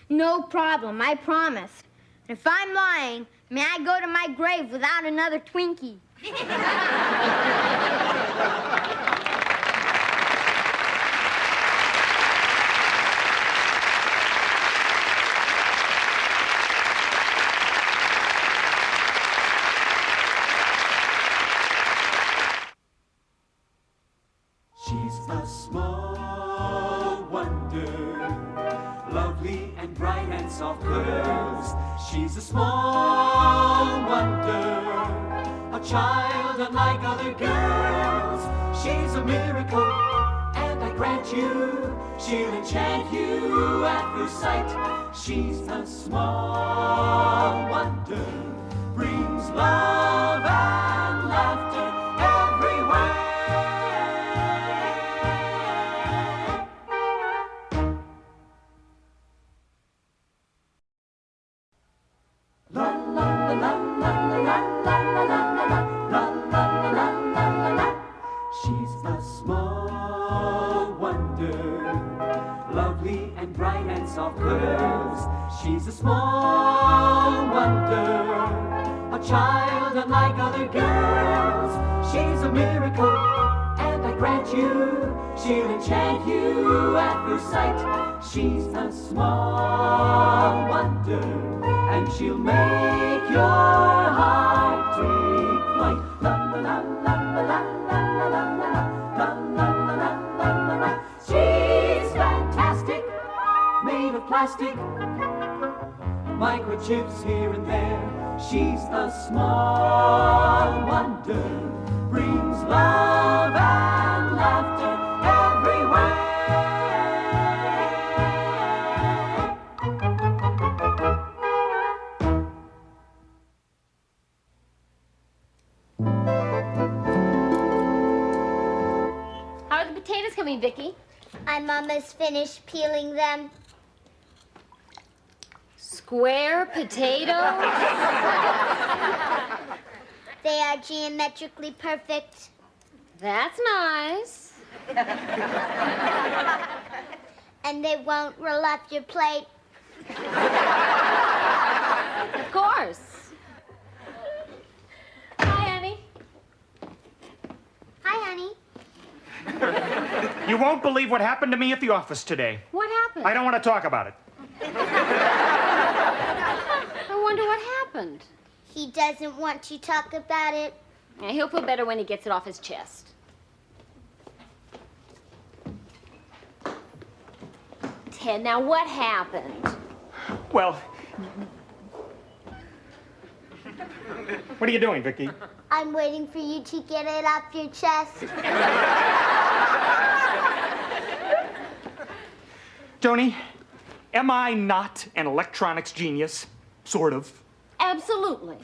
No problem. I promise. If I'm lying, may I go to my grave without another Twinkie? She's a small wonder, lovely and bright and soft curves. She's a small wonder, a child unlike other girls. She's a miracle, and I grant you, she'll enchant you at first sight. She's a small wonder, brings love and laughter everywhere. She's a small wonder, lovely and bright and soft curves. She's a small wonder, a child unlike other girls. She's a miracle, and I grant you, she'll enchant you at first sight. She's a small wonder, and she'll make your heart take flight. La la la la la la la la la la la la la. She's fantastic, made of plastic, microchips here and there. She's a small wonder, brings love and me, Vicky. I'm almost finished peeling them. Square potatoes? They are geometrically perfect. That's nice. And they won't roll off your plate. Of course. Hi, Annie. Hi, honey. You won't believe what happened to me at the office today. What happened? I don't want to talk about it. I wonder what happened. He doesn't want to talk about it. Yeah, he'll feel better when he gets it off his chest. Ted, now what happened? Well, what are you doing, Vicky? I'm waiting for you to get it off your chest. Joni, am I not an electronics genius? Sort of. Absolutely.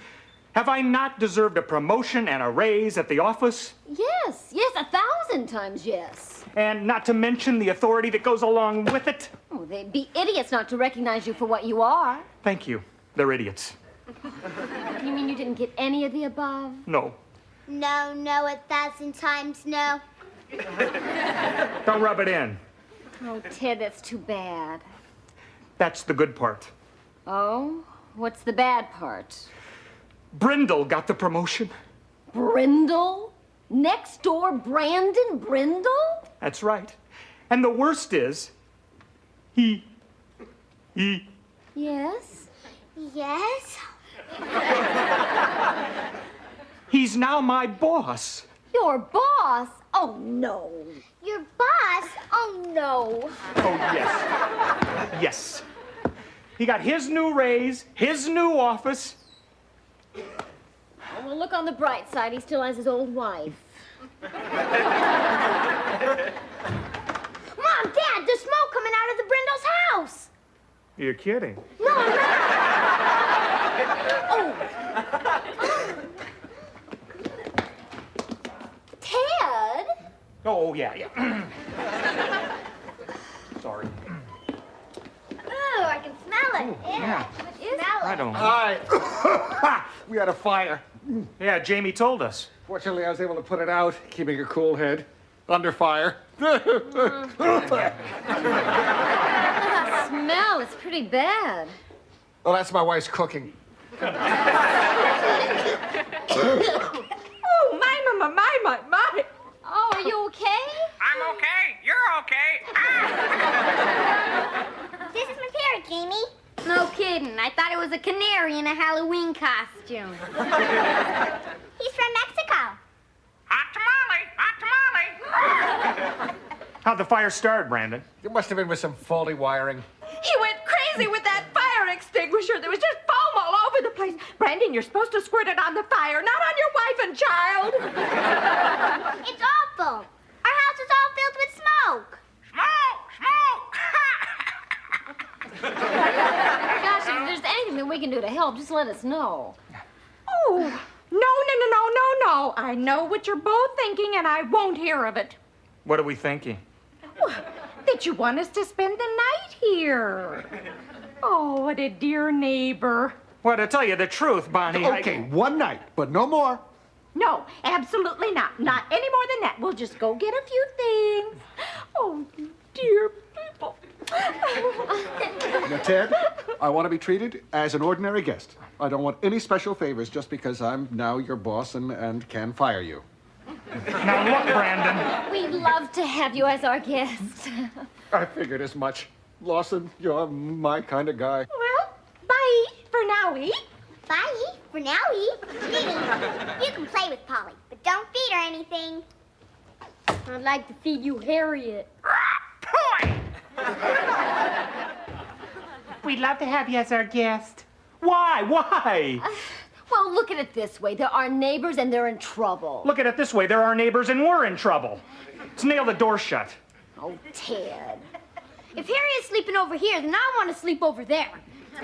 Have I not deserved a promotion and a raise at the office? Yes, 1,000 times yes. And not to mention the authority that goes along with it? Oh, they'd be idiots not to recognize you for what you are. Thank you. They're idiots. You mean you didn't get any of the above? No. No, 1,000 times no. Don't rub it in. Oh, Ted, that's too bad. That's the good part. Oh? What's the bad part? Brindle got the promotion. Brindle? Next door Brandon Brindle? That's right. And the worst is, he. Yes? Yes? He's now my boss. Your boss? Oh, no. Your boss? Oh, no. Oh, yes. Yes. He got his new raise, his new office. Oh, well, look on the bright side. He still has his old wife. Mom, Dad, there's smoke coming out of the Brindle's house. You're kidding. No, I'm not. Ted? Oh, yeah. Sorry. Oh, I can smell it. Yeah. What is it? I don't know. Hi. We had a fire. Yeah, Jamie told us. Fortunately, I was able to put it out, keeping a cool head. Under fire. The smell is pretty bad. Well, that's my wife's cooking. Oh, my. Oh, are you okay? I'm okay. You're okay. This is my parrot, Jamie. No kidding. I thought it was a canary in a Halloween costume. He's from Mexico. Hot tamale. How'd the fire start, Brandon? It must have been with some faulty wiring. He went crazy with that fire extinguisher. There was just foam all over the place. Brandon, you're supposed to squirt it on the fire, not on your wife and child. It's awful. Our house is all filled with smoke. Gosh, if there's anything that we can do to help, just let us know. Oh, no. I know what you're both thinking, and I won't hear of it. What are we thinking? That you want us to spend the night here. Oh, what a dear neighbor. Well, to tell you the truth, Bonnie, Okay, one night, but no more. No, absolutely not. Not any more than that. We'll just go get a few things. Oh, dear people. Now, Ted, I want to be treated as an ordinary guest. I don't want any special favors just because I'm now your boss and can fire you. Now look, Brandon. We'd love to have you as our guest. I figured as much. Lawson, you're my kind of guy. Well, bye for now-y. Bye. For now, Nini, you can play with Polly, but don't feed her anything. I'd like to feed you Harriet. We'd love to have you as our guest. Why? Well, look at it this way. They're our neighbors and they're in trouble. Look at it this way. They're our neighbors and we're in trouble. Let's nail the door shut. Oh, Ted. If Harriet's sleeping over here, then I want to sleep over there.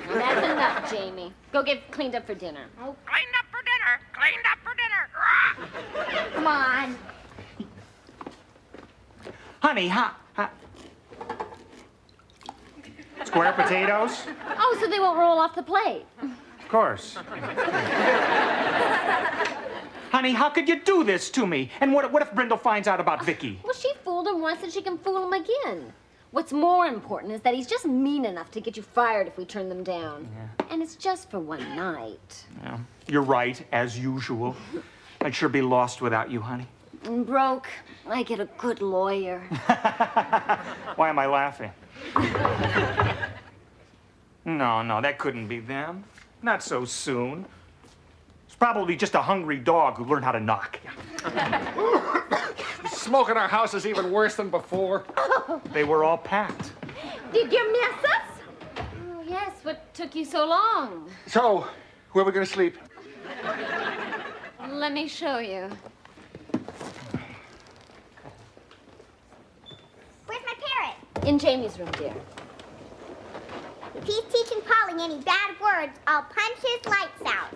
Well, that's enough, Jamie. Go get cleaned up for dinner. Cleaned up for dinner. Cleaned up for dinner. Come on. Honey, square potatoes? Oh, so they won't roll off the plate. Of course. Honey, how could you do this to me? And what if Brindle finds out about Vicky? Well, she fooled him once and she can fool him again. What's more important is that he's just mean enough to get you fired if we turn them down. Yeah. And it's just for one night. Yeah, you're right, as usual. I'd sure be lost without you, honey. And broke. I get a good lawyer. Why am I laughing? No, that couldn't be them. Not so soon. It's probably just a hungry dog who learned how to knock. Smoke in our house is even worse than before. They were all packed. Did you miss us? Oh, yes. What took you so long? So, where are we going to sleep? Let me show you. Where's my parrot? In Jamie's room, dear. If he's teaching Polly any bad words, I'll punch his lights out.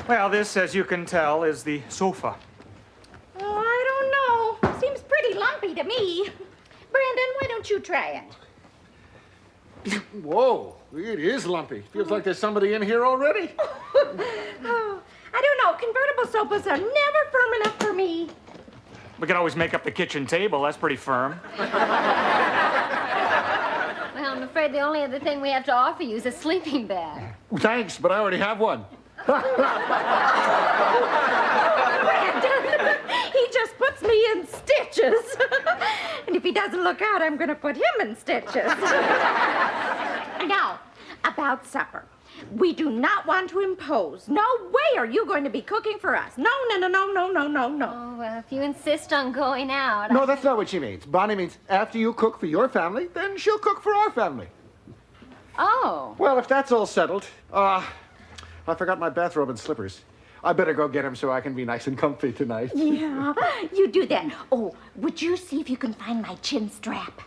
Well, this, as you can tell, is the sofa. Oh, I don't know. Seems pretty lumpy to me. Brandon, why don't you try it? Whoa, it is lumpy. Feels like there's somebody in here already. Oh, I don't know. Convertible sofas are never firm enough for me. We can always make up the kitchen table. That's pretty firm. Well, I'm afraid the only other thing we have to offer you is a sleeping bag. Thanks, but I already have one. Brandon, he just puts me in stitches. And if he doesn't look out, I'm going to put him in stitches. Now, about supper. We do not want to impose. No way are you going to be cooking for us. No. Oh, well, if you insist on going out... No, that's not what she means. Bonnie means after you cook for your family, then she'll cook for our family. Oh. Well, if that's all settled, I forgot my bathrobe and slippers. I better go get them so I can be nice and comfy tonight. Yeah, you do that. Oh, would you see if you can find my chin strap?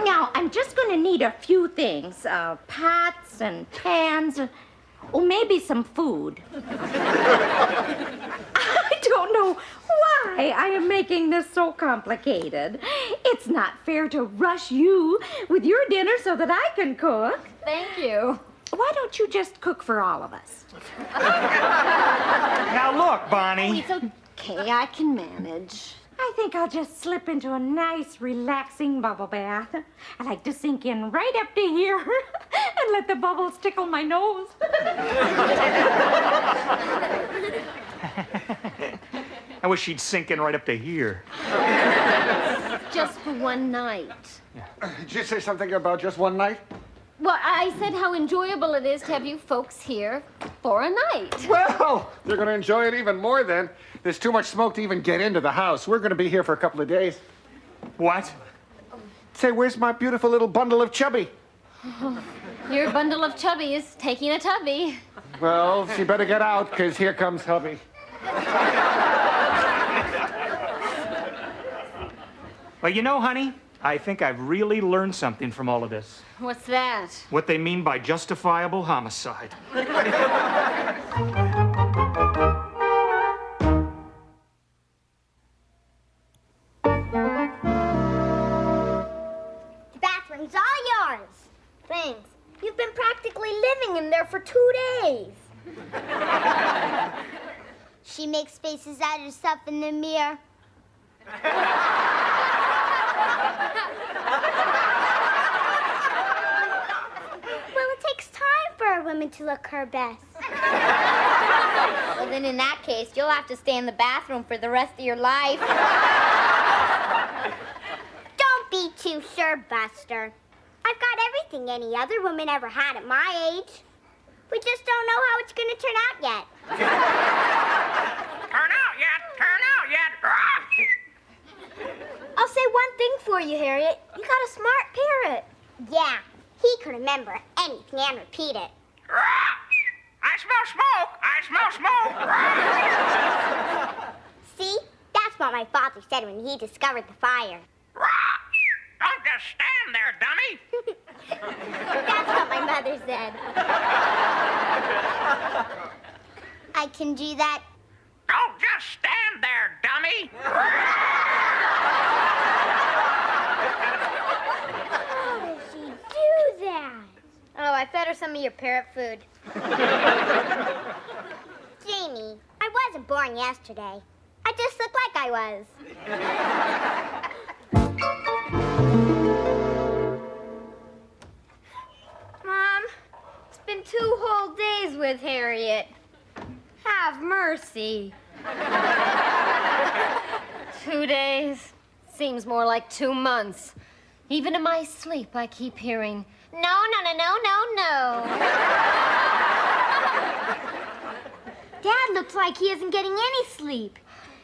Now, I'm just going to need a few things. Pots and pans. Maybe some food. I don't know why I am making this so complicated. It's not fair to rush you with your dinner so that I can cook. Thank you. Why don't you just cook for all of us? Now look, Bonnie. Oh, it's okay. I can manage. I think I'll just slip into a nice, relaxing bubble bath. I like to sink in right up to here and let the bubbles tickle my nose. I wish she'd sink in right up to here. Just for one night. Did you say something about just one night? Well, I said how enjoyable it is to have you folks here for a night. Well, they're going to enjoy it even more then. There's too much smoke to even get into the house. We're going to be here for a couple of days. What? Say, where's my beautiful little bundle of chubby? Your bundle of chubby is taking a tubby. Well, she better get out, because here comes hubby. Well, you know, honey, I think I've really learned something from all of this. What's that? What they mean by justifiable homicide. The bathroom's all yours. Thanks. You've been practically living in there for 2 days. She makes faces at herself in the mirror. Well, it takes time for a woman to look her best. Well, then in that case, you'll have to stay in the bathroom for the rest of your life. Don't be too sure, Buster. I've got everything any other woman ever had at my age. We just don't know how it's going to turn out yet. Turn out yet. I'll say one thing for you, Harriet. You got a smart parrot. Yeah, he can remember anything and repeat it. I smell smoke. See? That's what my father said when he discovered the fire. Don't just stand there, dummy. That's what my mother said. I can do that. Don't just stand there, dummy. How did she do that? Oh, I fed her some of your parrot food. Jamie, I wasn't born yesterday. I just look like I was. Mom, it's been 2 whole days with Harriet. Have mercy. 2 days? Seems more like 2 months. Even in my sleep, I keep hearing, no, no, no, no, no, no. Dad looks like he isn't getting any sleep.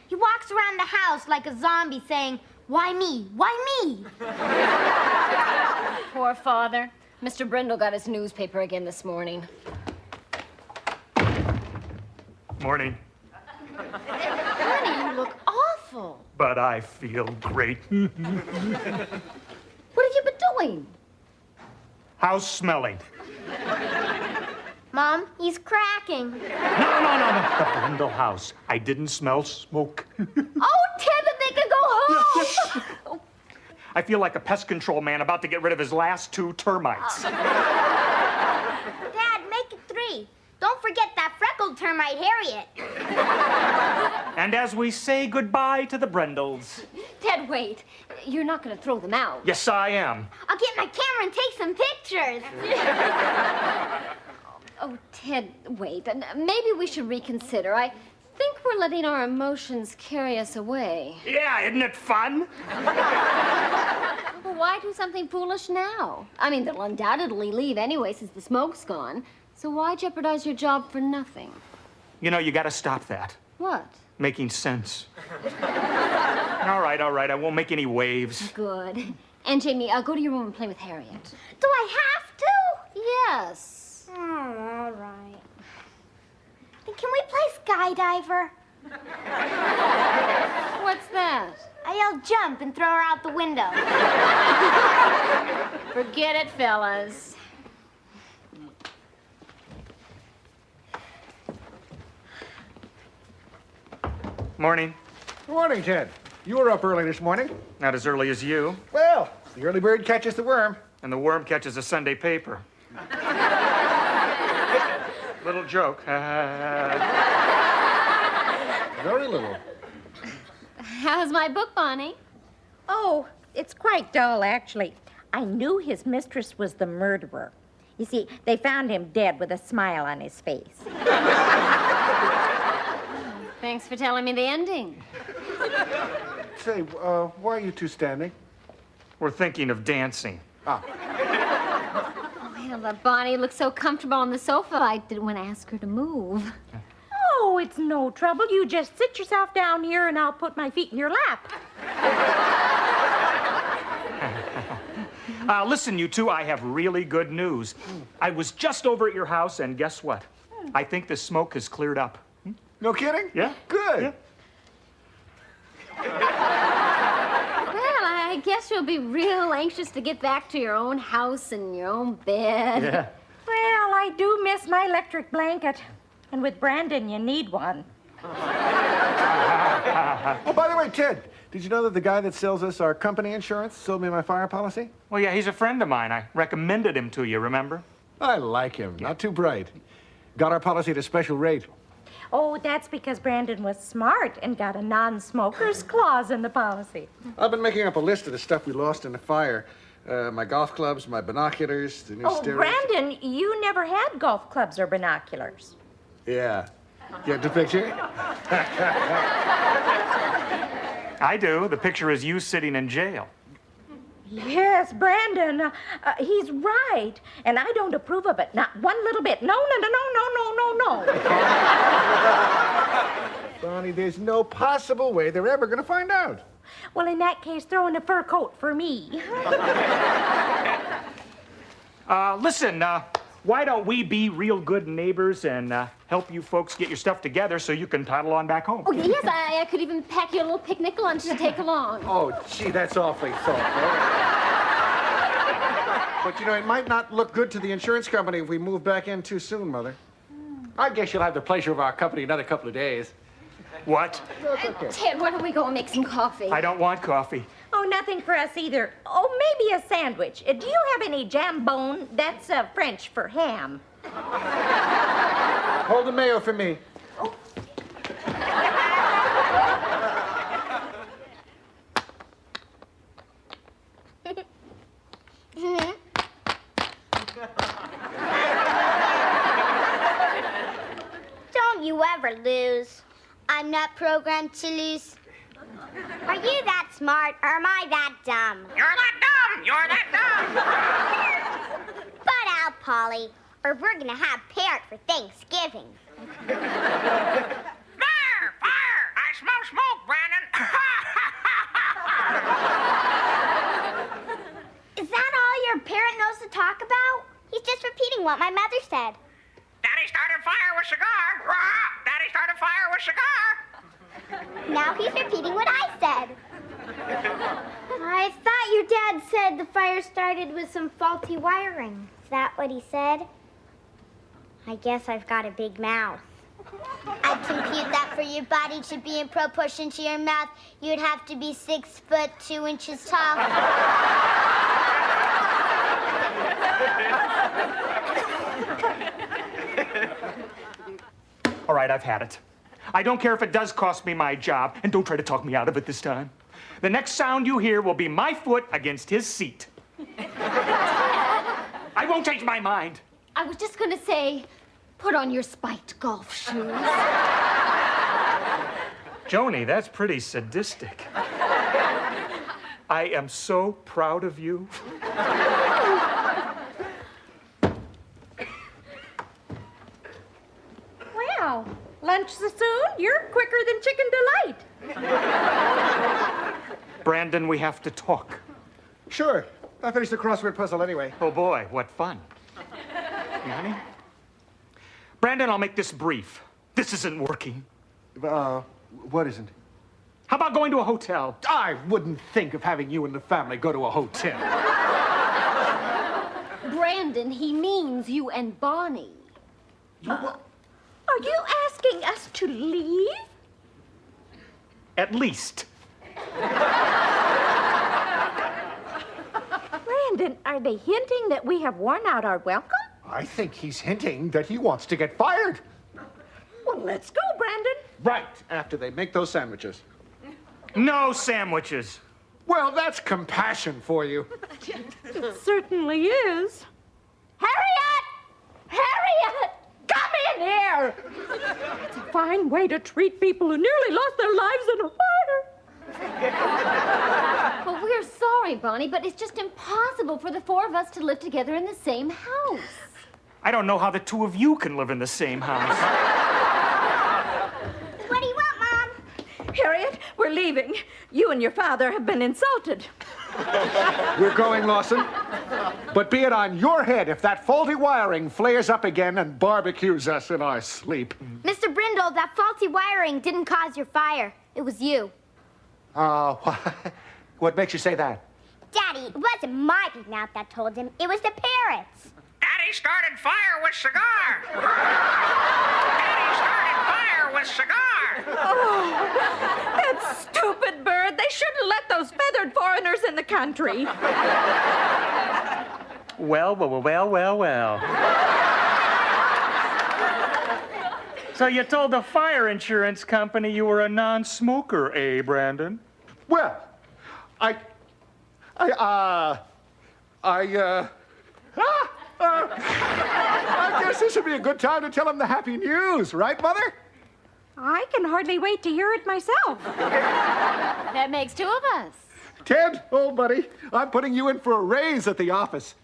He walks around the house like a zombie saying, why me? Why me? Poor father. Mr. Brindle got his newspaper again this morning. Morning. Honey, you look awful. But I feel great. What have you been doing? How's smelling? Mom, he's cracking. No. The Brindle house. I didn't smell smoke. Oh, Ted, that they can go home. I feel like a pest control man about to get rid of his last 2 termites. Dad, make it 3. Don't forget that freckled termite, Harriet. And as we say goodbye to the Brindles. Ted, wait. You're not going to throw them out. Yes, I am. I'll get my camera and take some pictures. Oh, Ted, wait. Maybe we should reconsider. I think we're letting our emotions carry us away. Yeah, isn't it fun? Well, why do something foolish now? I mean, they'll undoubtedly leave anyway since the smoke's gone. So why jeopardize your job for nothing? You know, you gotta stop that. What? Making sense. All right. I won't make any waves. Good. And Jamie, I'll go to your room and play with Harriet. Do I have to? Yes. Oh, all right. Then can we play skydiver? What's that? I'll jump and throw her out the window. Forget it, fellas. Morning. Morning, Ted. You were up early this morning. Not as early as you. Well, the early bird catches the worm. And the worm catches a Sunday paper. Little joke. Very little. How's my book, Bonnie? Oh, it's quite dull, actually. I knew his mistress was the murderer. You see, they found him dead with a smile on his face. Thanks for telling me the ending. Say, why are you two standing? We're thinking of dancing. Well, Bonnie looked so comfortable on the sofa, I didn't want to ask her to move. Oh, it's no trouble. You just sit yourself down here and I'll put my feet in your lap. Listen, you two, I have really good news. I was just over at your house, and guess what? I think the smoke has cleared up. No kidding? Yeah. Good. Yeah. Well, I guess you'll be real anxious to get back to your own house and your own bed. Yeah. Well, I do miss my electric blanket. And with Brandon, you need one. Oh, by the way, Ted, did you know that the guy that sells us our company insurance sold me my fire policy? Well, yeah, he's a friend of mine. I recommended him to you, remember? I like him. Not too bright. Got our policy at a special rate. Oh, that's because Brandon was smart and got a non-smoker's clause in the policy. I've been making up a list of the stuff we lost in the fire. My golf clubs, my binoculars, the new Oh, stereo. Brandon, you never had golf clubs or binoculars. Yeah. Get the picture? I do. The picture is you sitting in jail. Yes, Brandon, he's right. And I don't approve of it, not one little bit. No. Bonnie, there's no possible way they're ever going to find out. Well, in that case, throw in a fur coat for me. Listen, why don't we be real good neighbors and help you folks get your stuff together so you can toddle on back home? Oh, yes, I could even pack you a little picnic lunch to take along. Oh, gee, that's awfully thoughtful. But, you know, it might not look good to the insurance company if we move back in too soon, Mother. I guess you'll have the pleasure of our company another couple of days. What? Ted, why don't we go and make some coffee? I don't want coffee. Oh, nothing for us either. Oh, maybe a sandwich. Do you have any jambone? That's French for ham. Hold the mayo for me. Don't you ever lose. I'm not programmed to lose. Are you that smart, or am I that dumb? You're that dumb! You're that dumb! Butt out, Polly, or we're gonna have parrot for Thanksgiving. There! Fire! I smell smoke, Brandon! Is that all your parrot knows to talk about? He's just repeating what my mother said. Daddy started fire with cigar! Rah! Daddy started fire with cigar! Now he's repeating what I said. I thought your dad said the fire started with some faulty wiring. Is that what he said? I guess I've got a big mouth. I'd compute that for your body to be in proportion to your mouth, you'd have to be 6 foot 2 inches tall. All right, I've had it. I don't care if it does cost me my job, and don't try to talk me out of it this time. The next sound you hear will be my foot against his seat. I won't change my mind. I was just gonna say, put on your spiked golf shoes. Joni, that's pretty sadistic. I am so proud of you. Well, lunch so soon? You're quicker than Chicken Delight. Brandon, we have to talk. Sure. I finished the crossword puzzle anyway. Oh, boy, what fun. You honey? Brandon, I'll make this brief. This isn't working. What isn't? How about going to a hotel? I wouldn't think of having you and the family go to a hotel. Brandon, he means you and Bonnie. Are you asking us to leave? At least. Brandon, are they hinting that we have worn out our welcome? I think he's hinting that he wants to get fired. Well, let's go, Brandon. Right, after they make those sandwiches. No sandwiches. Well, that's compassion for you. It certainly is. Harriet! Harriet! Come in here! It's a fine way to treat people who nearly lost their lives in a fire. Well, we're sorry, Bonnie, but it's just impossible for the four of us to live together in the same house. I don't know how the two of you can live in the same house. What do you want, Mom? Harriet, we're leaving. You and your father have been insulted. We're going, Lawson. But be it on your head if that faulty wiring flares up again and barbecues us in our sleep. Mr. Brindle, that faulty wiring didn't cause your fire. It was you. What makes you say that? Daddy, it wasn't my big mouth that told him. It was the parrots. Daddy started fire with cigar! Daddy started fire with cigar! Oh, that stupid bird. They shouldn't let those feathered foreigners in the country. Well. So you told the fire insurance company you were a non-smoker, eh, Brandon? Well, I guess this would be a good time to tell him the happy news, right, Mother? I can hardly wait to hear it myself. That makes two of us. Ted, old buddy, I'm putting you in for a raise at the office.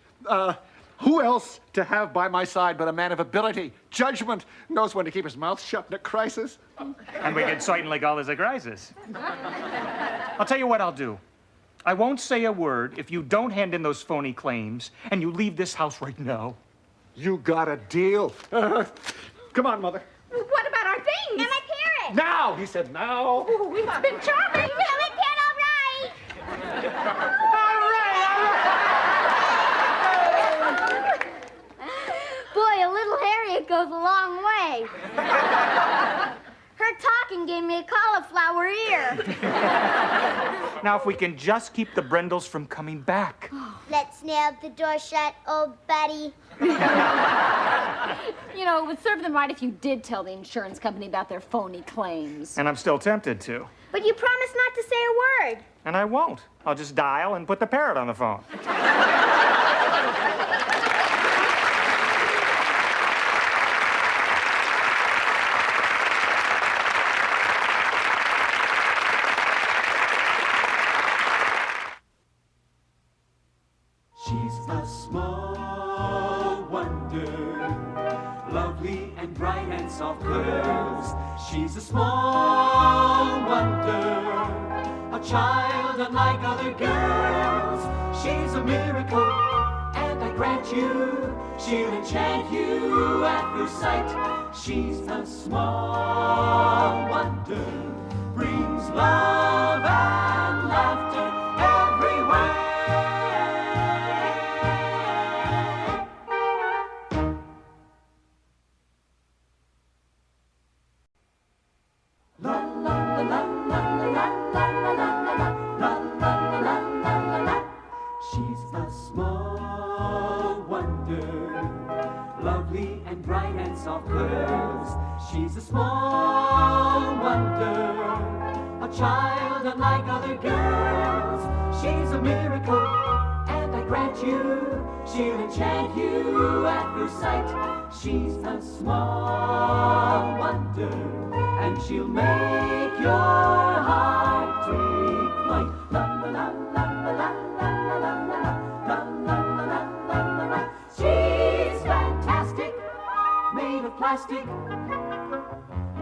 Who else to have by my side but a man of ability, judgment, knows when to keep his mouth shut in a crisis? And we get certainly all as a crisis. I'll tell you what I'll do. I won't say a word if you don't hand in those phony claims and you leave this house right now. You got a deal. Come on, Mother. What about our things? And my parrot. Now, he said now. Oh, it's been charming. And my parrot, all right. Boy, a little Harriet goes a long way. Her Her talking gave me a cauliflower ear. Now, if we can just keep the Brendels from coming back. Let's nail the door shut, old buddy. You know, it would serve them right if you did tell the insurance company about their phony claims. And I'm still tempted to. But you promised not to say a word. And I won't. I'll just dial and put the parrot on the phone. She's a small wonder, lovely and bright and soft curves. She's a small wonder, a child unlike other girls. She's a miracle, and I grant you, she'll enchant you at first sight. She's a small wonder, brings love and laughter everywhere. She's a small wonder, lovely and bright and soft curves. She's a small wonder, a child unlike other girls. She's a miracle, and I grant you, she'll enchant you at first sight. She's a small wonder, and she'll make your heart take flight. La la la la la la la la la la la la la. She's fantastic, made of plastic,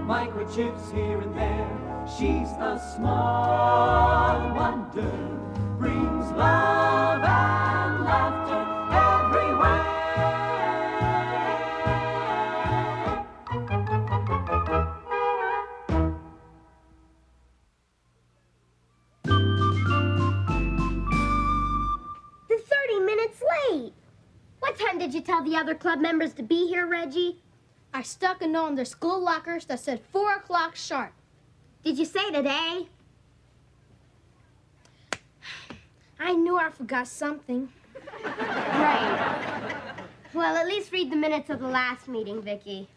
microchips here and there. She's a small wonder, brings love and laughter everywhere. Late. What time did you tell the other club members to be here, Reggie? I stuck a note in their school lockers that said 4 o'clock sharp. Did you say today? I knew I forgot something. Right. Well, at least read the minutes of the last meeting, Vicky.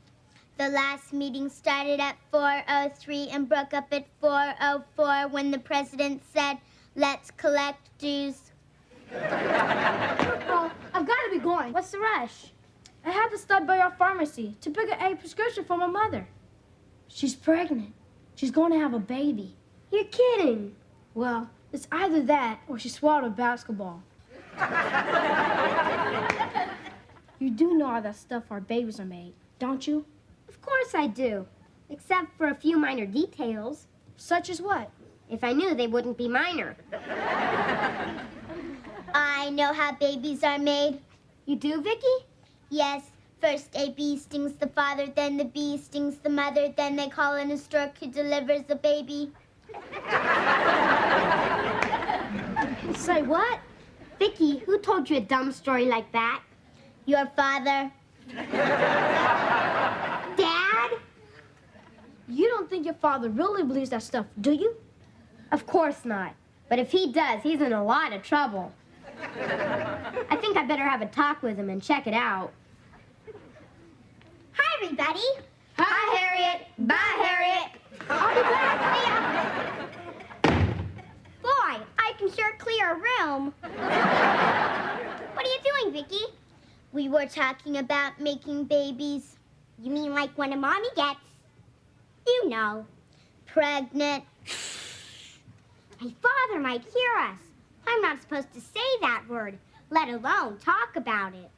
The last meeting started at 4:03 and broke up at 4:04 when the president said, "Let's collect dues." Well, I've got to be going. What's the rush? I had to stop by our pharmacy to pick up a prescription for my mother. She's pregnant. She's going to have a baby. You're kidding. Well, it's either that or she swallowed a basketball. You do know all that stuff our babies are made, don't you? Of course I do. Except for a few minor details. Such as what? If I knew, they wouldn't be minor. I know how babies are made. You do, Vicky? Yes. First a bee stings the father, then the bee stings the mother, then they call in a stork who delivers the baby. Say what? Vicky, who told you a dumb story like that? Your father. Dad? You don't think your father really believes that stuff, do you? Of course not. But if he does, he's in a lot of trouble. I think I better have a talk with him and check it out. Hi, everybody. Hi, Harriet. Bye, Harriet. I'll be back. Boy, I can sure clear a room. What are you doing, Vicky? We were talking about making babies. You mean like when a mommy gets, you know, pregnant? My father might hear us. I'm not supposed to say that word, let alone talk about it.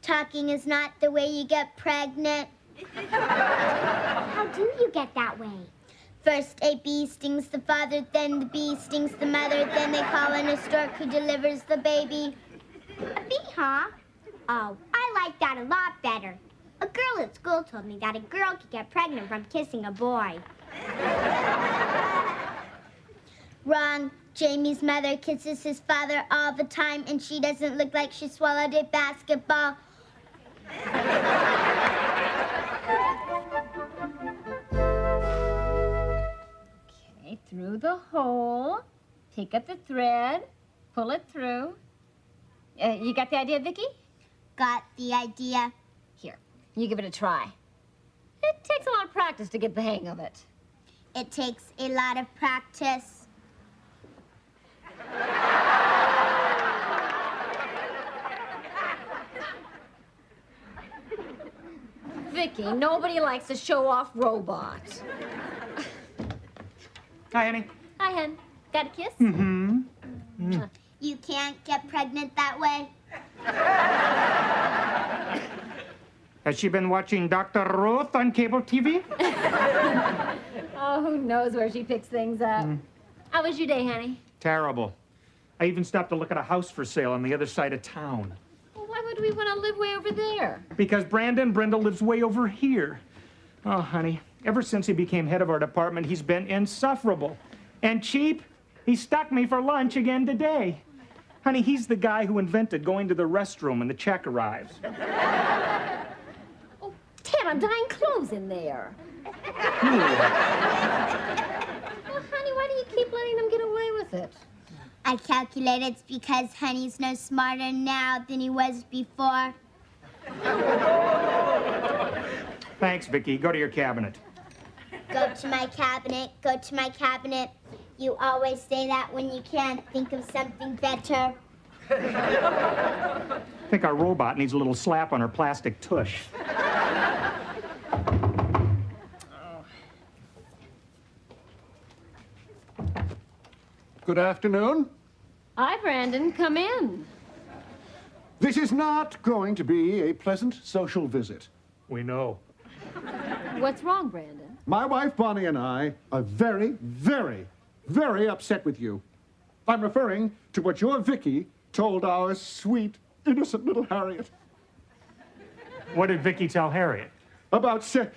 Talking is not the way you get pregnant. How do you get that way? First a bee stings the father, then the bee stings the mother, then they call in a stork who delivers the baby. A bee, huh? Oh, I like that a lot better. A girl at school told me that a girl could get pregnant from kissing a boy. Wrong. Jamie's mother kisses his father all the time, and she doesn't look like she swallowed a basketball. Take up the thread, pull it through. You got the idea, Vicky? Got the idea. Here, you give it a try. It takes a lot of practice to get the hang of it. It takes a lot of practice. Vicky, nobody likes a show-off robot. Hi, honey. Hi, Hen. Got a kiss? Mm-hmm. You can't get pregnant that way. Has she been watching Dr. Ruth on cable TV? Oh, who knows where she picks things up. How was your day, honey? Terrible. I even stopped to look at a house for sale on the other side of town. Well, why would we want to live way over there? Because Brandon Brindle lives way over here. Oh, honey, ever since he became head of our department, he's been insufferable. And cheap, he stuck me for lunch again today. Honey, he's the guy who invented going to the restroom when the check arrives. Oh, Ted, I'm dyeing clothes in there. Well, honey, why do you keep letting them get away with it? I calculate it's because Honey's no smarter now than he was before. Thanks, Vicky. Go to your cabinet. Go to my cabinet, go to my cabinet. You always say that when you can't think of something better. I think our robot needs a little slap on her plastic tush. Good afternoon. Hi, Brandon. Come in. This is not going to be a pleasant social visit. We know. What's wrong, Brandon? My wife Bonnie and I are very, very, very upset with you. I'm referring to what your Vicky told our sweet, innocent little Harriet. What did Vicky tell Harriet? About about sex.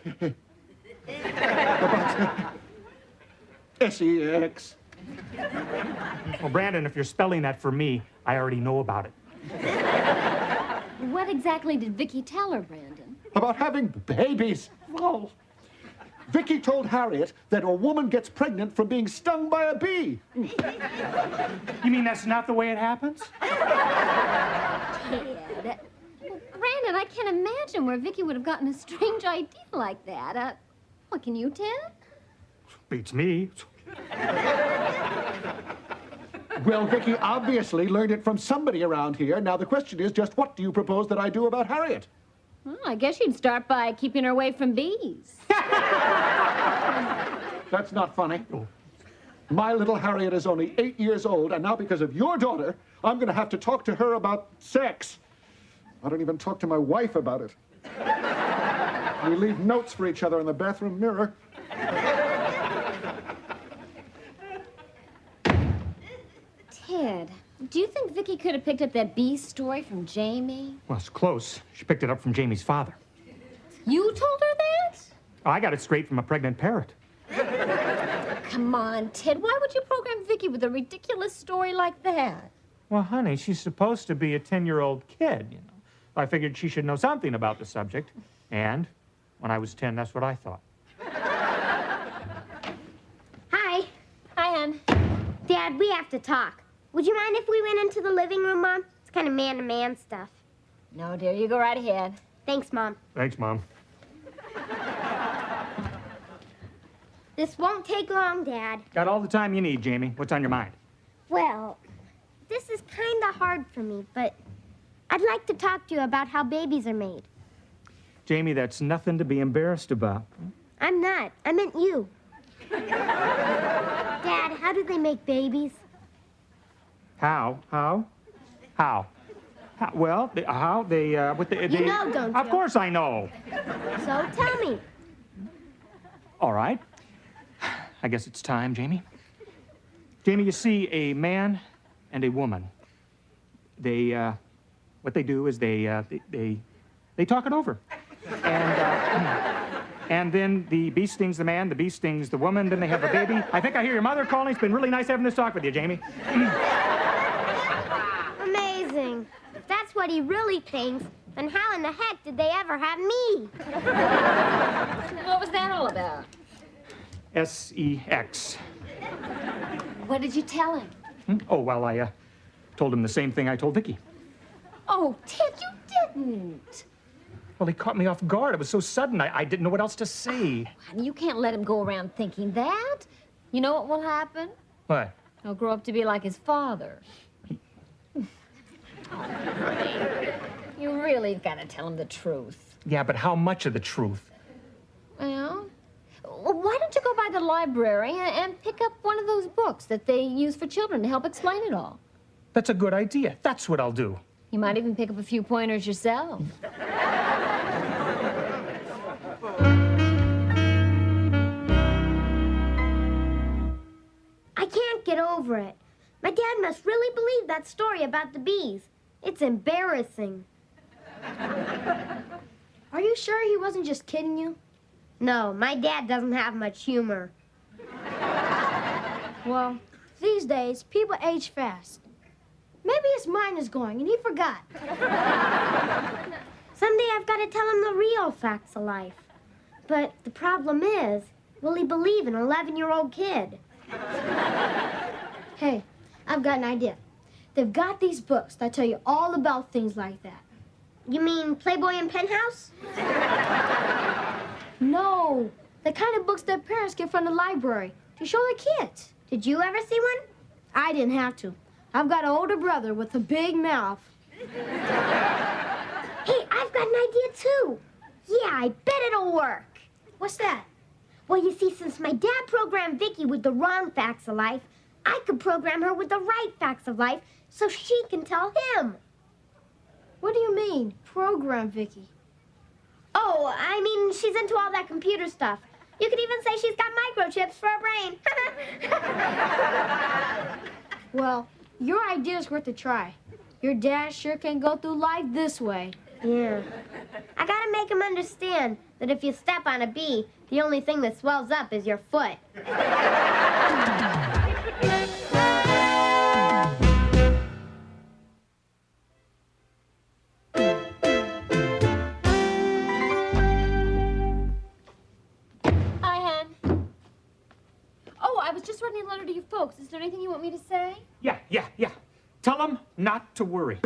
Well, Brandon, if you're spelling that for me, I already know about it. What exactly did Vicky tell her, Brandon? About having babies. Oh. Vicky told Harriet that a woman gets pregnant from being stung by a bee. You mean that's not the way it happens? Ted. Brandon, I can't imagine where Vicky would have gotten a strange idea like that. What, can you, Ted? Beats me. Well, Vicky obviously learned it from somebody around here. Now, the question is just what do you propose that I do about Harriet? Well, I guess you'd start by keeping her away from bees. That's not funny. My little Harriet is only 8 years old, and now because of your daughter, I'm going to have to talk to her about sex. I don't even talk to my wife about it. We leave notes for each other in the bathroom mirror. Ted, do you think Vicky could have picked up that bee story from Jamie? Well, it's close. She picked it up from Jamie's father. You told her that? I got it straight from a pregnant parrot. Come on, Ted. Why would you program Vicky with a ridiculous story like that? Well, honey, she's supposed to be a 10-year-old kid, you know. I figured she should know something about the subject. And when I was 10, that's what I thought. Hi. Hi, hon. Dad, we have to talk. Would you mind if we went into the living room, Mom? It's kind of man-to-man stuff. No, dear. You go right ahead. Thanks, Mom. Thanks, Mom. This won't take long, Dad. Got all the time you need, Jamie. What's on your mind? Well, this is kind of hard for me, but I'd like to talk to you about how babies are made. Jamie, that's nothing to be embarrassed about. I'm not. I meant you. Dad, how do they make babies? How? Well, You know, don't you? Of course I know. So tell me. All right. I guess it's time, Jamie. Jamie, you see, a man and a woman, what they do is they talk it over. And then the bee stings the man, the bee stings the woman, then they have a baby. I think I hear your mother calling. It's been really nice having this talk with you, Jamie. Amazing. If that's what he really thinks, then how in the heck did they ever have me? What was that all about? S-E-X. What did you tell him? Oh, well, I told him the same thing I told Vicky. Oh, Ted, you didn't. Well, he caught me off guard. It was so sudden, I didn't know what else to say. Honey, you can't let him go around thinking that. You know what will happen? What? He'll grow up to be like his father. You really gotta tell him the truth. Yeah, but how much of the truth? Well, why don't you go by the library and pick up one of those books that they use for children to help explain it all? That's a good idea. That's what I'll do. You might even pick up a few pointers yourself. I can't get over it. My dad must really believe that story about the bees. It's embarrassing. Are you sure he wasn't just kidding you? No, my dad doesn't have much humor. Well, these days, people age fast. Maybe his mind is going and he forgot. Someday I've got to tell him the real facts of life. But the problem is, will he believe an 11-year-old kid? Hey, I've got an idea. They've got these books that tell you all about things like that. You mean Playboy and Penthouse? No, the kind of books that parents get from the library to show their kids. Did you ever see one? I didn't have to. I've got an older brother with a big mouth. Hey, I've got an idea too. Yeah, I bet it'll work. What's that? Well, you see, since my dad programmed Vicky with the wrong facts of life, I could program her with the right facts of life so she can tell him. What do you mean, program Vicky? Oh, I mean, she's into all that computer stuff. You could even say she's got microchips for a brain. Well, your idea's worth a try. Your dad sure can go through life this way. Yeah. I gotta make him understand that if you step on a bee, the only thing that swells up is your foot. I was just writing a letter to you folks. Is there anything you want me to say? Yeah. Tell them not to worry.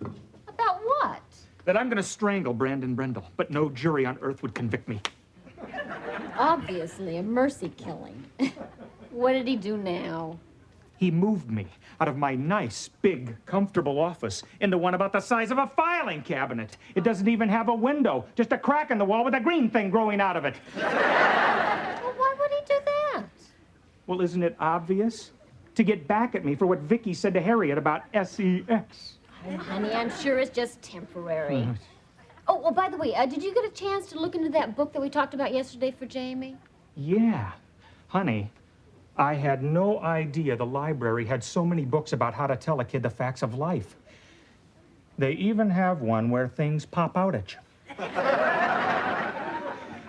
About what? That I'm gonna strangle Brandon Brindle, but no jury on earth would convict me. Obviously, a mercy killing. What did he do now? He moved me out of my nice, big, comfortable office into one about the size of a filing cabinet. It doesn't even have a window, just a crack in the wall with a green thing growing out of it. Well, why would he do that? Well, isn't it obvious? To get back at me for what Vicky said to Harriet about sex. Oh, honey, I'm sure it's just temporary. Oh, well, by the way, did you get a chance to look into that book that we talked about yesterday for Jamie? Yeah. Honey, I had no idea the library had so many books about how to tell a kid the facts of life. They even have one where things pop out at you.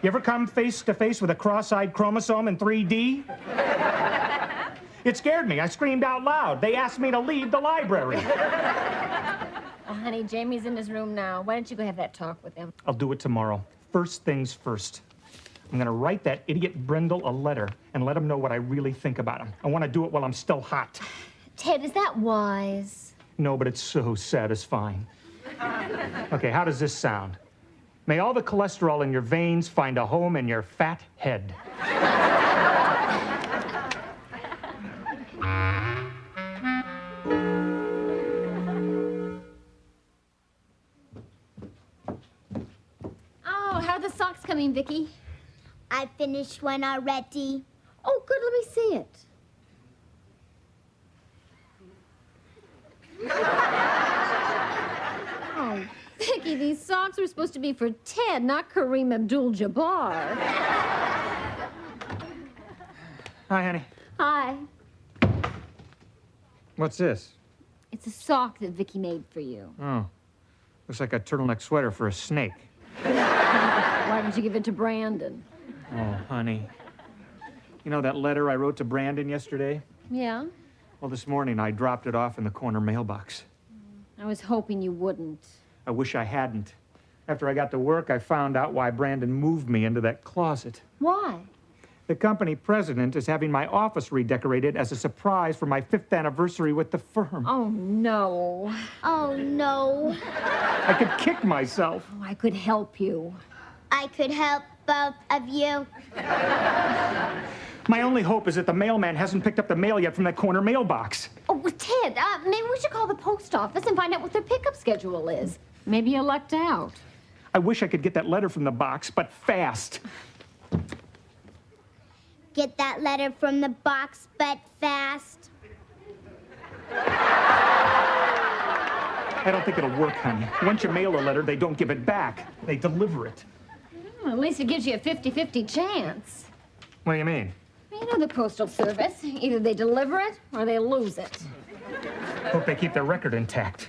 You ever come face to face with a cross-eyed chromosome in 3D? It scared me. I screamed out loud. They asked me to leave the library. Oh, honey, Jamie's in his room now. Why don't you go have that talk with him? I'll do it tomorrow. First things first. I'm gonna write that idiot Brindle a letter and let him know what I really think about him. I want to do it while I'm still hot. Ted, is that wise? No, but it's so satisfying. Okay, how does this sound? May all the cholesterol in your veins find a home in your fat head. Oh, how are the socks coming, Vicky? I finished one already. Oh, good. Let me see it. Oh, Vicky, these socks were supposed to be for Ted, not Kareem Abdul-Jabbar. Hi, honey. Hi. What's this? It's a sock that Vicky made for you. Oh, looks like a turtleneck sweater for a snake. Why didn't you give it to Brandon? Oh, honey. You know that letter I wrote to Brandon yesterday? Yeah? Well, this morning I dropped it off in the corner mailbox. I was hoping you wouldn't. I wish I hadn't. After I got to work, I found out why Brandon moved me into that closet. Why? The company president is having my office redecorated as a surprise for my 5th anniversary with the firm. Oh, no. Oh, no. I could kick myself. Oh, I could help you. I could help both of you. My only hope is that the mailman hasn't picked up the mail yet from that corner mailbox. Oh, well, Ted, maybe we should call the post office and find out what their pickup schedule is. Maybe you lucked out. I wish I could get that letter from the box, but fast. Get that letter from the box, but fast. I don't think it'll work, honey. Once you mail a letter, they don't give it back. They deliver it. Well, at least it gives you a 50-50 chance. What do you mean? You know the Postal Service. Either they deliver it or they lose it. Hope they keep their record intact.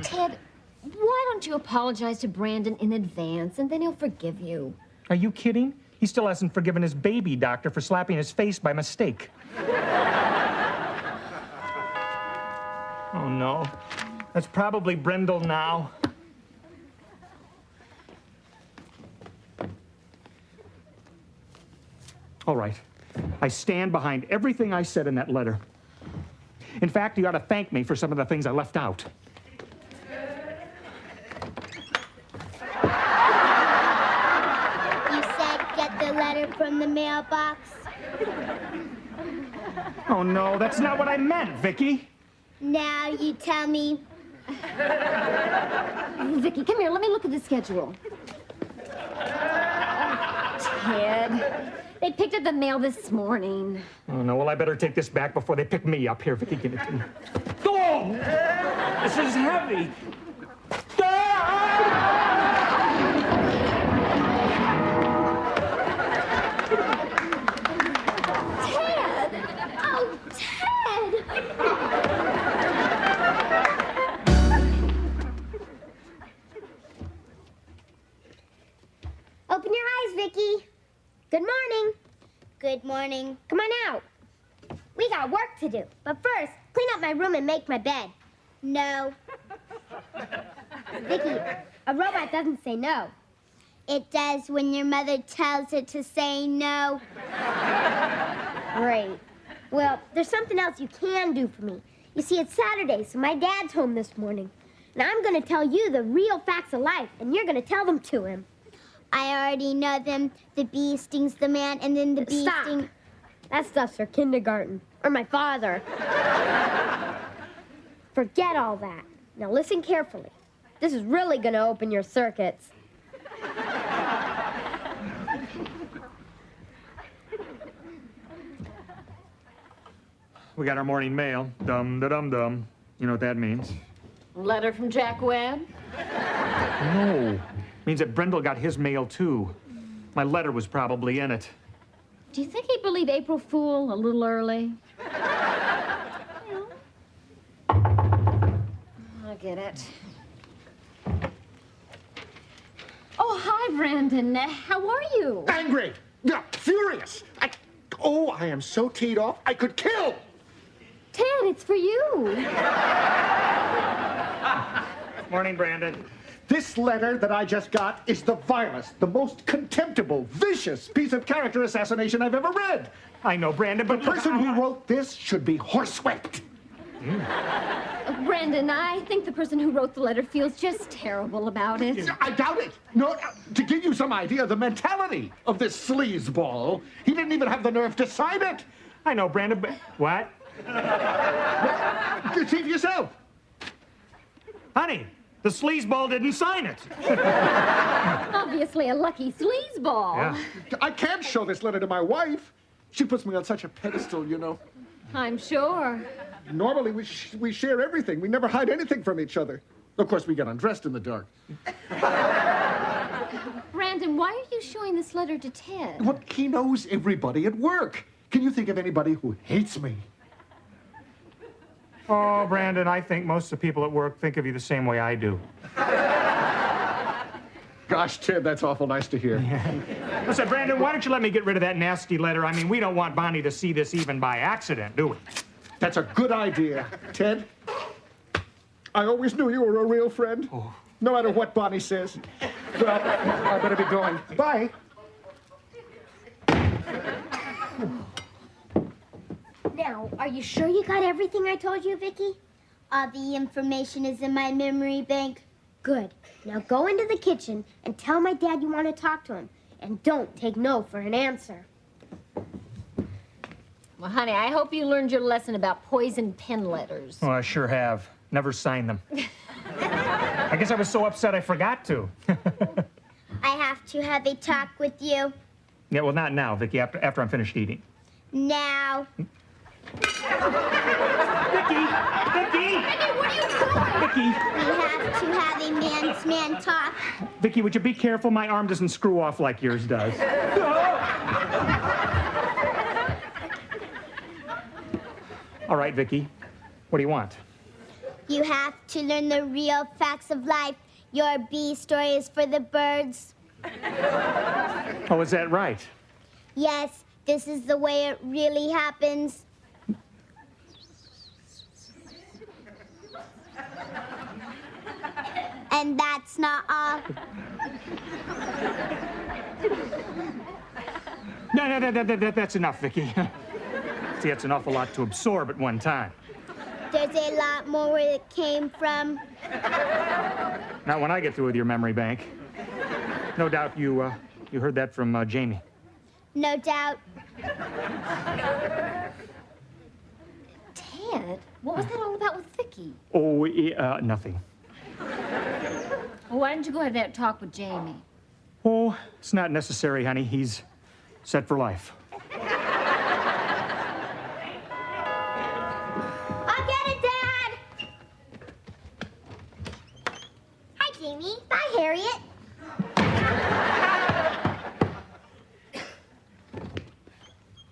Ted, why don't you apologize to Brandon in advance, and then he'll forgive you? Are you kidding? He still hasn't forgiven his baby doctor for slapping his face by mistake. Oh, no. That's probably Brendel now. All right. I stand behind everything I said in that letter. In fact, you ought to thank me for some of the things I left out. You said get the letter from the mailbox. Oh, no, that's not what I meant, Vicky. Now you tell me. Vicky, come here. Let me look at the schedule. Ted, they picked up the mail this morning. Oh, no, well, I better take this back before they pick me up. Here, Vicky, give it to me. Oh! This is heavy. Open your eyes, Vicky. Good morning. Good morning. Come on out. We got work to do. But first, clean up my room and make my bed. No. Vicky, a robot doesn't say no. It does when your mother tells it to say no. Great. Well, there's something else you can do for me. You see, it's Saturday, so my dad's home this morning. And I'm going to tell you the real facts of life, and you're going to tell them to him. I already know them. The bee stings the man, and then the bee stings... That stuff's for kindergarten. Or my father. Forget all that. Now listen carefully. This is really going to open your circuits. We got our morning mail. Dum-da-dum-dum. You know what that means? Letter from Jack Webb? No. Means that Brendel got his mail, too. My letter was probably in it. Do you think he'd believe April Fool a little early? I get it. Oh, hi, Brandon. How are you? Angry! Yeah, furious! I am so teed off, I could kill! Ted, it's for you. Morning, Brandon. This letter that I just got is the vilest, the most contemptible, vicious piece of character assassination I've ever read. I know, Brandon, but... The person who wrote this should be horsewhipped. Brandon, I think the person who wrote the letter feels just terrible about it. I doubt it. No, to give you some idea of the mentality of this sleazeball, he didn't even have the nerve to sign it. I know, Brandon, but... What? See for yourself. Honey, the sleazeball didn't sign it. Obviously a lucky sleazeball. Yeah. I can't show this letter to my wife. She puts me on such a pedestal, you know. I'm sure. Normally, we share everything. We never hide anything from each other. Of course, we get undressed in the dark. Brandon, why are you showing this letter to Ted? Well, he knows everybody at work. Can you think of anybody who hates me? Oh, Brandon, I think most of the people at work think of you the same way I do. Gosh, Ted, that's awful nice to hear. Listen, Brandon, why don't you let me get rid of that nasty letter? I mean, we don't want Bonnie to see this even by accident, do we? That's a good idea. Ted, I always knew you were a real friend. Oh. No matter what Bonnie says. Well, I better be going. Bye. Now, are you sure you got everything I told you, Vicky? All the information is in my memory bank. Good. Now go into the kitchen and tell my dad you want to talk to him. And don't take no for an answer. Well, honey, I hope you learned your lesson about poison pen letters. Oh, I sure have. Never signed them. I guess I was so upset I forgot to. I have to have a talk with you. Yeah, well, not now, Vicky, after I'm finished eating. Now. Vicky! Vicky! Vicky, what are you doing? Vicky! We have to have a man-to-man talk. Vicky, would you be careful? My arm doesn't screw off like yours does. All right, Vicky. What do you want? You have to learn the real facts of life. Your bee story is for the birds. Oh, is that right? Yes, this is the way it really happens. And that's not all. No, that's enough, Vicky. See, that's an awful lot to absorb at one time. There's a lot more where it came from. Not when I get through with your memory bank. No doubt you heard that from Jamie. No doubt. Ted, what was that all about with Vicky? Oh, nothing. Well, why didn't you go ahead and talk with Jamie? Oh, it's not necessary, honey. He's set for life. I'll get it, Dad! Hi, Jamie. Bye, Harriet.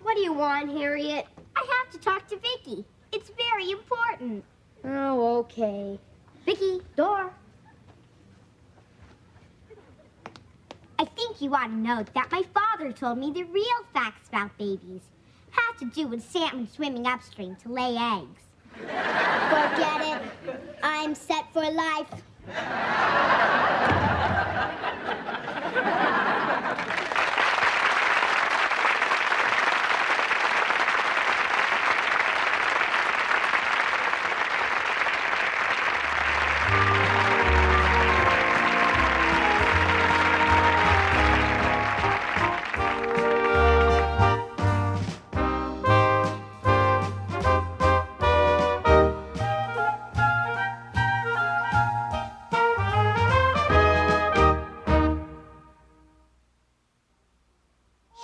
What do you want, Harriet? I have to talk to Vicky. It's very important. Oh, okay. Vicky, door. I think you ought to know that my father told me the real facts about babies. Have to do with salmon swimming upstream to lay eggs. Forget it. I'm set for life.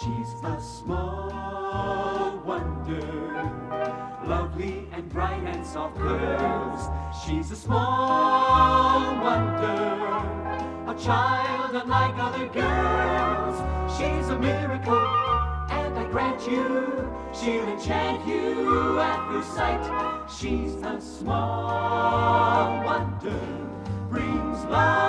She's a small wonder, lovely and bright and soft curves. She's a small wonder, a child unlike other girls. She's a miracle, and I grant you, she'll enchant you at first sight. She's a small wonder, brings love